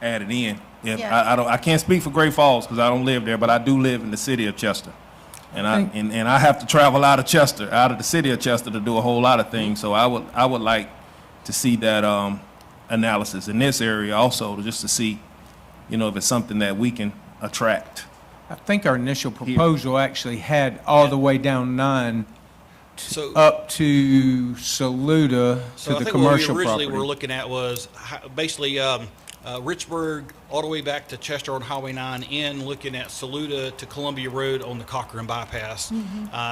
added in. Yeah. I can't speak for Great Falls because I don't live there, but I do live in the city of Chester. And I have to travel out of Chester, out of the city of Chester, to do a whole lot of things. So I would like to see that analysis in this area also, just to see, if it's something that we can attract. I think our initial proposal actually had all the way down 9 So, up to Saluda So to I the think commercial what we originally property. were looking at was basically Richburg all the way back to Chester on Highway 9 and looking at Saluda to Columbia Road on the Cochran bypass.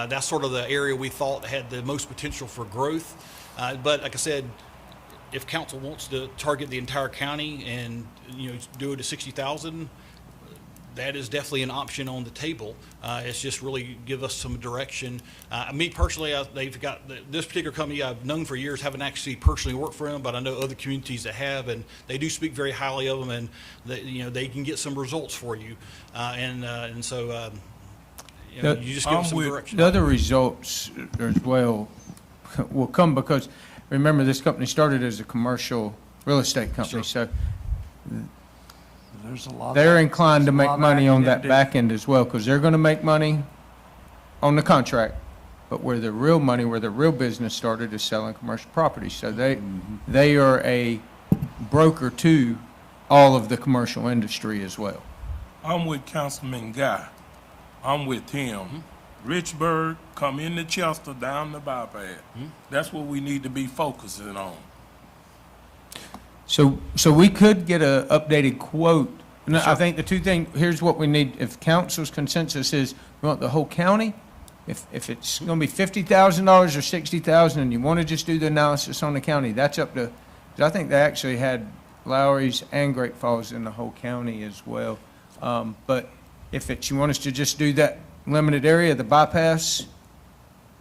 That's sort of the area we thought had the most potential for growth. But like I said, if council wants to target the entire county and do it to 60,000, that is definitely an option on the table. It's just really give us some direction. Me personally, they've got this particular company I've known for years, haven't actually personally worked for them, but I know other communities that have, and they do speak very highly of them, and they can get some results for you. So you just give them some direction. The other results as well will come because, remember, this company started as a commercial real estate company, so There's a lot. they're inclined to there's a make lot of money on that activity. back end as well, because they're going to make money on the contract, but where the real money, where the real business started is selling commercial property. So they are a broker to all of the commercial industry as well. I'm with Councilman Guy. I'm with him. Richburg, come into Chester, down the bypass. That's what we need to be focusing on. So we could get a updated quote. And I think the two things, here's what we need, if council's consensus is we want the whole county, if it's going to be $50,000 or $60,000 and you want to just do the analysis on the county, that's up to, 'cause I think they actually had Lowry's and Great Falls in the whole county as well. But if you want us to just do that limited area, the bypass,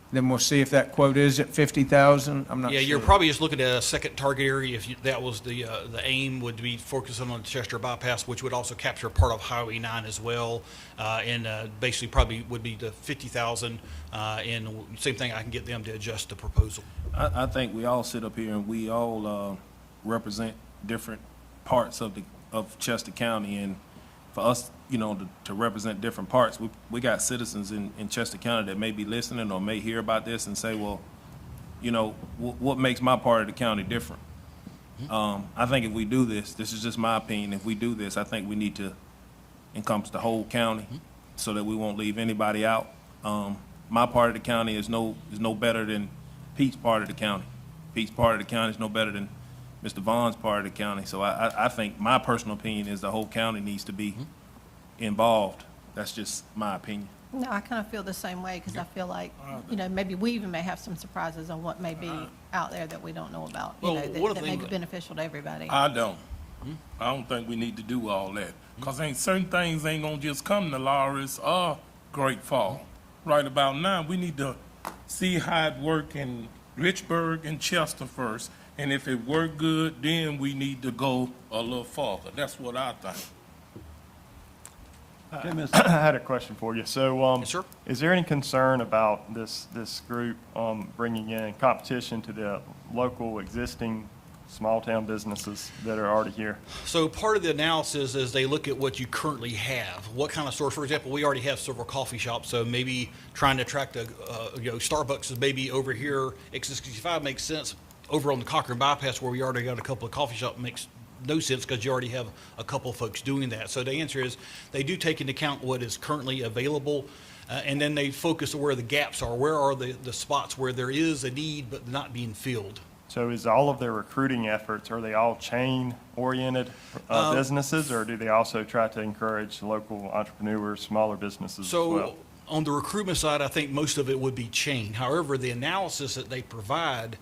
then we'll see if that quote is at 50,000. I'm not sure. Yeah, you're probably just looking at a second target area if that was the aim would be focusing on the Chester bypass, which would also capture part of Highway 9 as well, and basically probably would be the 50,000. And same thing, I can get them to adjust the proposal. I think we all sit up here and we all represent different parts of Chester County, and for us, to represent different parts, we got citizens in Chester County that may be listening or may hear about this and say, well, what makes my part of the county different? I think if we do this is just my opinion, if we do this, I think we need to encompass the whole county so that we won't leave anybody out. My part of the county is no better than Pete's part of the county. Pete's part of the county is no better than Mr. Vaughn's part of the county. So I think my personal opinion is the whole county needs to be involved. That's just my opinion. No, I kind of feel the same way because I feel like, maybe we even may have some surprises on what may be out there that we don't know about, Well, one of that the may be things- beneficial to everybody. I don't. I don't think we need to do all that. Because ain't certain things ain't gonna just come to Lawrence or Great Fall. Right about now, we need to see how it work in Richburg and Chester first. And if it work good, then we need to go a little farther. That's what I think. Okay, Ms. I had a question for you. So, Yes, sir. is there any concern about this group bringing in competition to the local existing small-town businesses that are already here? So part of the analysis is they look at what you currently have. What kind of stores, for example, we already have several coffee shops, so maybe trying to attract Starbucks is maybe over here. X65 makes sense. Over on the Cochran Bypass where we already got a couple of coffee shops makes no sense because you already have a couple of folks doing that. So the answer is they do take into account what is currently available, and then they focus on where the gaps are. Where are the spots where there is a need but not being filled? So is all of their recruiting efforts, are they all chain-oriented businesses, or do they also try to encourage local entrepreneurs, smaller businesses as So well? on the recruitment side, I think most of it would be chain. However, the analysis that they provide,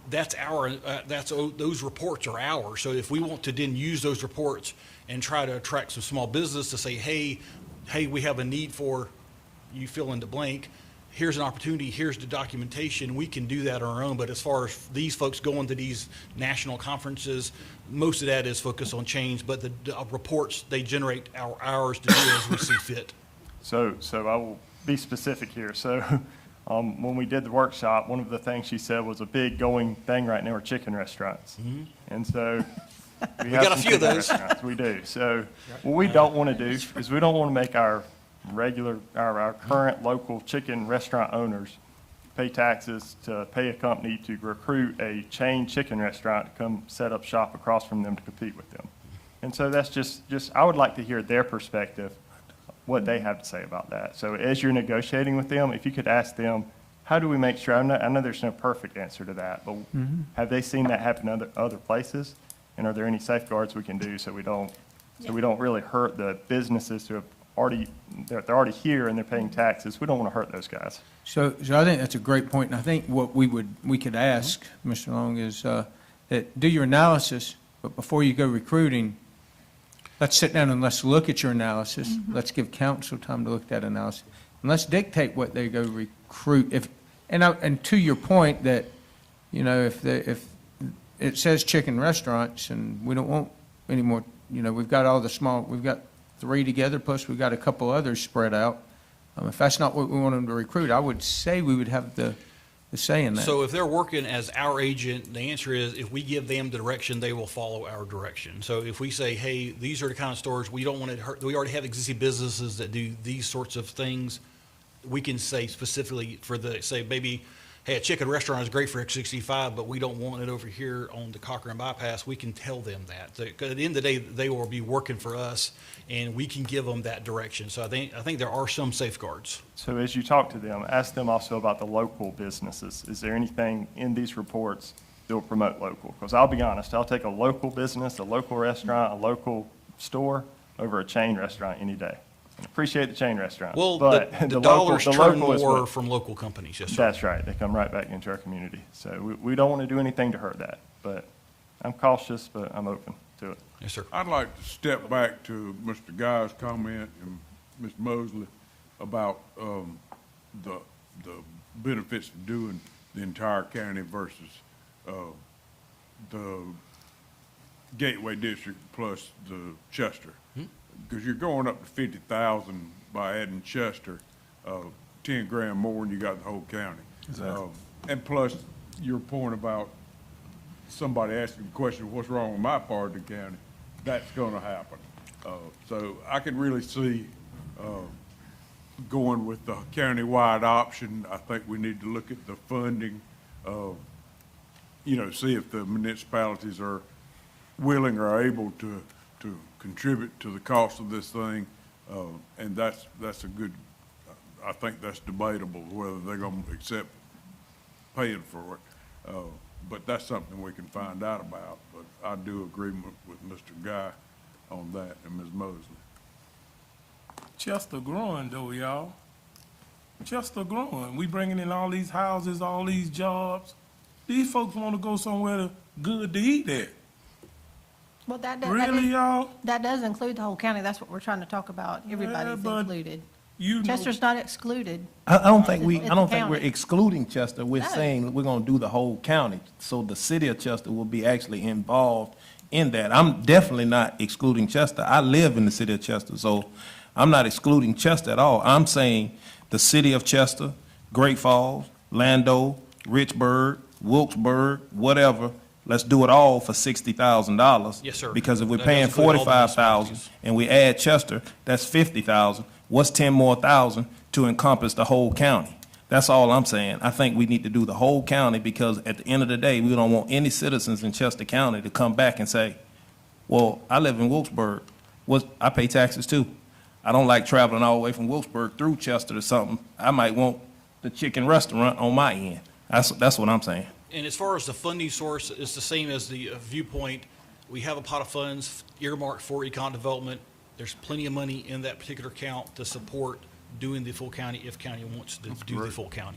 those reports are ours. So if we want to then use those reports and try to attract some small business to say, hey, we have a need for, you fill in the blank, here's an opportunity, here's the documentation, we can do that on our own. But as far as these folks going to these national conferences, most of that is focused on change, but the reports, they generate ours to do as we see fit. So I will be specific here. So when we did the workshop, one of the things she said was a big going thing right now are chicken restaurants. And so we have got a some few of chicken those. restaurants. We do. So what we don't want to do is we don't want to make our current local chicken restaurant owners pay taxes to pay a company to recruit a chain chicken restaurant to come set up shop across from them to compete with them. And so that's just I would like to hear their perspective, what they have to say about that. So as you're negotiating with them, if you could ask them, how do we make sure, I know there's no perfect answer to that, but have they seen that happen in other places? And are there any safeguards we can do so we don't really hurt the businesses who have they're already here and they're paying taxes? We don't want to hurt those guys. So I think that's a great point, and I think what we could ask, Mr. Long, is that do your analysis, but before you go recruiting, let's sit down and let's look at your analysis. Let's give council time to look at that analysis, and let's dictate what they go recruit. And to your point that, if it says chicken restaurants, and we don't want any more, we've got 3 together, plus we've got a couple others spread out. If that's not what we want them to recruit, I would say we would have the say in that. So if they're working as our agent, the answer is if we give them the direction, they will follow our direction. So if we say, hey, these are the kind of stores we don't want to hurt, we already have existing businesses that do these sorts of things, we can say specifically maybe, hey, a chicken restaurant is great for X65, but we don't want it over here on the Cochran Bypass. We can tell them that. 'Cause at the end of the day, they will be working for us, and we can give them that direction. So I think there are some safeguards. So as you talk to them, ask them also about the local businesses. Is there anything in these reports that will promote local? Because I'll be honest, I'll take a local business, a local restaurant, a local store over a chain restaurant any day. I appreciate the chain restaurant. Well, but the local- dollars the turn local is more what- from local companies, yes, sir. That's right. They come right back into our community. So we don't want to do anything to hurt that. But I'm cautious, but I'm open to it. Yes, sir. I'd like to step back to Mr. Guy's comment and Ms. Mosley about the benefits of doing the entire county versus the Gateway District plus the Chester. Because you're going up to 50,000 by adding Chester, 10 grand more than you got the whole county. Exactly. And plus, your point about somebody asking the question, what's wrong with my part of the county? That's gonna happen. So I can really see, going with the countywide option. I think we need to look at the funding, see if the municipalities are willing or able to contribute to the cost of this thing. And that's a good, I think that's debatable whether they're gonna accept paying for it. But that's something we can find out about. But I do agree with Mr. Guy on that and Ms. Mosley. Chester growing though, y'all. Chester growing. We bringing in all these houses, all these jobs. These folks want to go somewhere good to eat at. Well, that Really, y'all? that does include the whole county. That's what we're trying to talk about. Everybody's but included. You know, Chester's not excluded. I don't think It's I the don't think we're county. excluding Chester. We're No. saying we're gonna do the whole county. So the city of Chester will be actually involved in that. I'm definitely not excluding Chester. I live in the city of Chester, so I'm not excluding Chester at all. I'm saying the city of Chester, Great Falls, Lando, Richburg, Wilkesburg, whatever, let's do it all for $60,000. Yes, sir. Because if we're That paying does include all the 45,000 municipalities. and we add Chester, that's 50,000. What's 10 more thousand to encompass the whole county? That's all I'm saying. I think we need to do the whole county because at the end of the day, we don't want any citizens in Chester County to come back and say, well, I live in Wilkesburg. I pay taxes too. I don't like traveling all the way from Wilkesburg through Chester to something. I might want the chicken restaurant on my end. That's what I'm saying. And as far as the funding source, it's the same as the Viewpoint. We have a pot of funds earmarked for econ development. There's plenty of money in that particular account to support doing the full county if county wants to do the full county,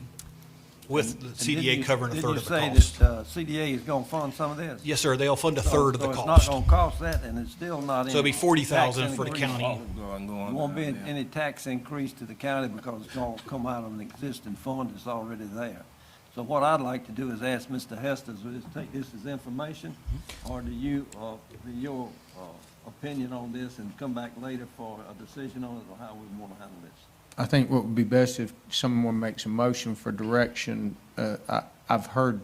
with the And CDA covering a third of the Did you cost. say that CDA is going to fund some of this? Yes, sir, they'll fund a third of the So cost. it's not going to cost that, and it's still not any. So it'll be 40,000 tax for the increase. county. There won't be any tax increase to the county because it's going to come out of an existing fund that's already there. So what I'd like to do is ask Mr. Hester, to take this as information, or do you, your opinion on this and come back later for a decision on it, or how we want to handle this? I think what would be best if someone makes a motion for direction. I've heard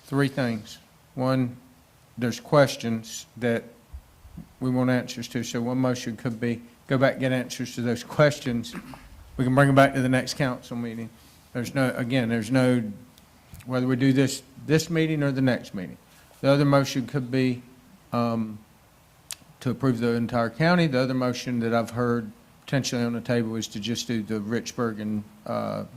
three things. One, there's questions that we want answers to. So one motion could be, go back and get answers to those questions. We can bring them back to the next council meeting. There's no, whether we do this meeting or the next meeting. The other motion could be to approve the entire county. The other motion that I've heard potentially on the table is to just do the Richburg and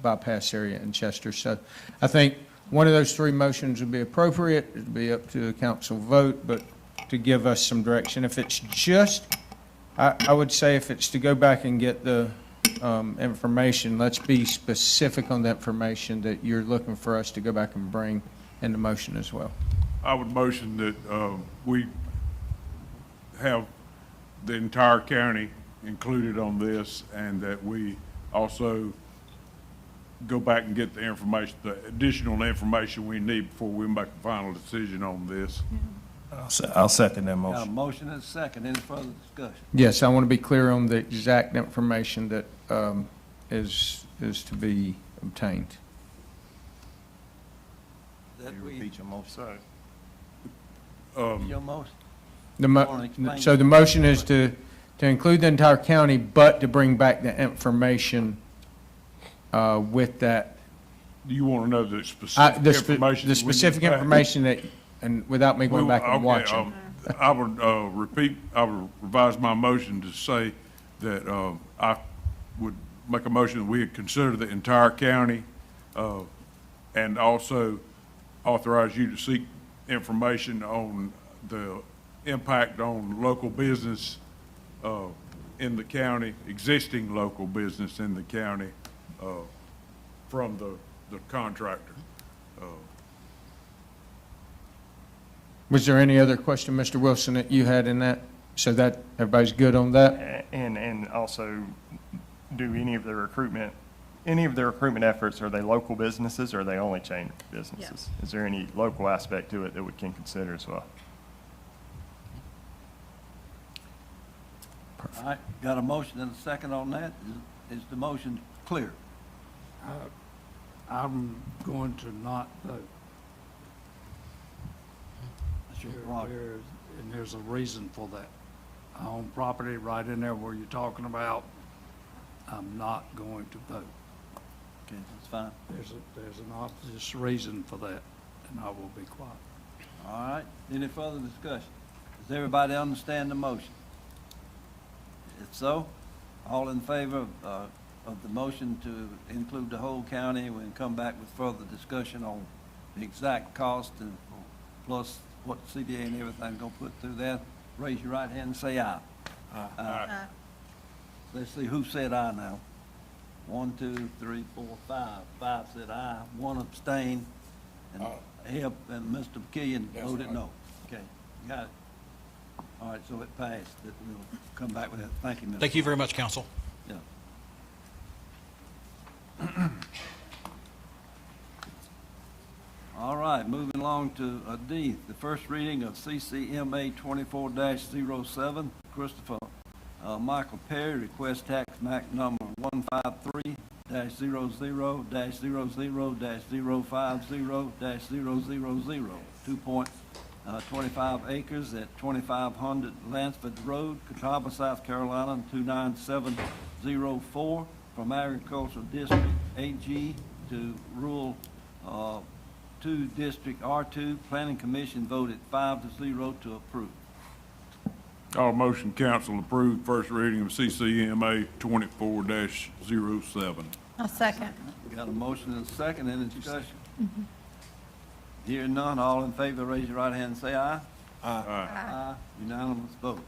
bypass area in Chester. So I think one of those three motions would be appropriate. It'd be up to the council vote, but to give us some direction. If it's just, I would say if it's to go back and get the information, let's be specific on the information that you're looking for us to go back and bring in the motion as well. I would motion that we have the entire county included on this, and that we also go back and get the information, the additional information we need before we make a final decision on this. I'll second that Got a motion. motion and a second. Any further discussion? Yes, I want to be clear on the exact information that is to be obtained. That we, Repeat your motion. your motion? Wanna explain? So the motion is to include the entire county, but to bring back the information with that. Do you want to know the The specific information? the that we need specific back? information that, and without me going back and Okay, watching. I would I would revise my motion to say that I would make a motion that we would consider the entire county and also authorize you to seek information on the impact on local business in the county, existing local business in the county from the contractor. Was there any other question, Mr. Wilson, that you had in that? So that, everybody's good on that? And also, do any of the recruitment efforts, are they local businesses or are they only chain businesses? Is there any local aspect to it that we can consider as well? All right, got a motion and a second on that. Is the motion clear? I'm going to not vote. That's your prerogative. And there's a reason for that. I own property right in there where you're talking about. I'm not going to vote. Okay, that's fine. There's an obvious reason for that, and I will be quiet. All right, any further discussion? Does everybody understand the motion? If so, all in favor of the motion to include the whole county, we can come back with further discussion on the exact cost and plus what CDA and everything gonna put through that. Raise your right hand and say aye. Aye. Let's see, who said aye now? 1, 2, 3, 4, 5. 5 said aye, 1 abstained, and Hip and Mr. McKeon voted no. Okay, got it. All right, so it passed, that we'll come back with that. Thank you, Mr. Thank you very much, council. Yeah. All right, moving along to D, the first reading of CCMA 24-07. Christopher Michael Perry, request tax map number 153-00-00-050-000, 2.25 acres at 2500 Lansford Road, Catawba, South Carolina, 29704, from Agricultural District AG to Rural 2 District R2. Planning Commission voted 5-0 to approve. All motion council approved first reading of CCMA 24-07. I'll second. Got a motion and a second, any discussion? Hearing none, all in favor, raise your right hand and say aye. Aye. Unanimous vote.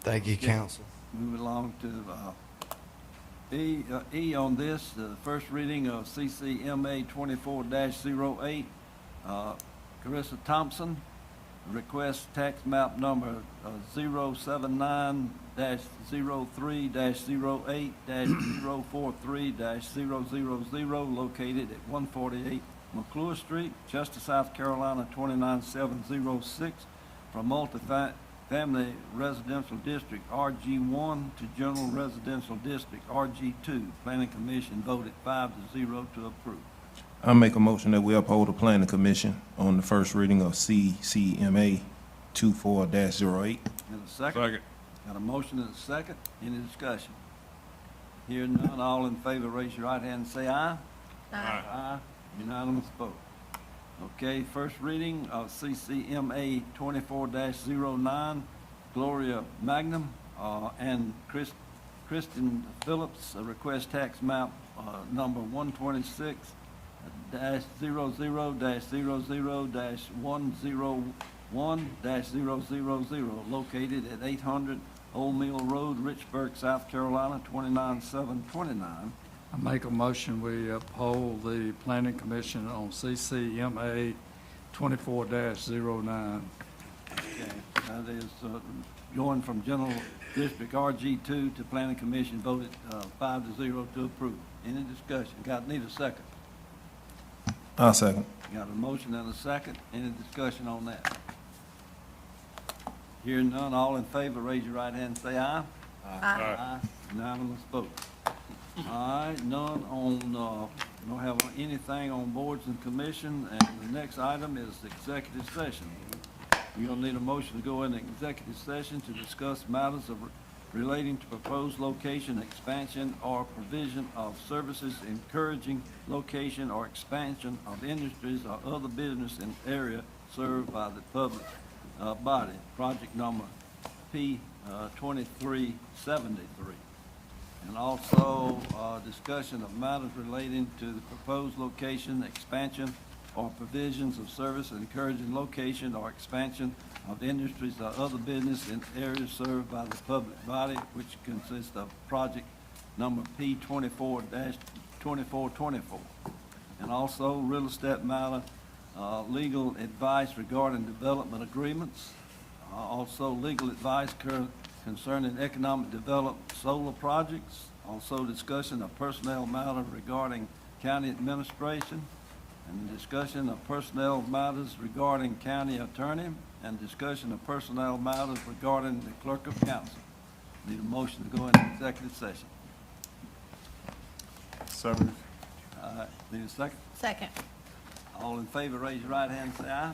Thank you, council. Moving along to E on this, the first reading of CCMA 24-08. Carissa Thompson, request tax map number 079-03-08-043-000, located at 148 McClure Street, Chester, South Carolina, 29706, from multifamily residential district RG1 to general residential district RG2. Planning Commission voted 5-0 to approve. I make a motion that we uphold the planning commission on the first reading of CCMA 24-08. And a second? Second. Got a motion and a second. Any discussion? Hearing none, all in favor, raise your right hand and say aye. Aye. Unanimous vote. Okay, first reading of CCMA 24-09, Gloria Magnum and Kristen Phillips, request tax map number 126-00-101-000, located at 800 Old Mill Road, Richburg, South Carolina, 29729. I make a motion, we uphold the planning commission on CCMA 24-09. Okay, that is going from general district RG2 to planning commission voted 5-0 to approve. Any discussion? Need a second? I'll second. Got a motion and a second. Any discussion on that? Hearing none, all in favor, raise your right hand and say aye. Aye. Unanimous vote. All right, none on, don't have anything on boards and commission, and the next item is executive session. We're gonna need a motion to go into executive session to discuss matters relating to proposed location, expansion, or provision of services, encouraging location or expansion of industries or other business in area served by the public body. Project number P 2373. And also discussion of matters relating to the proposed location, expansion, or provisions of service encouraging location or expansion of industries or other business in areas served by the public body, which consists of project number P 24-2424. And also real estate matter, legal advice regarding development agreements, also legal advice concerning economic development solar projects, also discussion of personnel matter regarding county administration, and discussion of personnel matters regarding county attorney, and discussion of personnel matters regarding the clerk of council. Need a motion to go into executive session. So moved. Need a second? Second. All in favor, raise your right hand and say aye.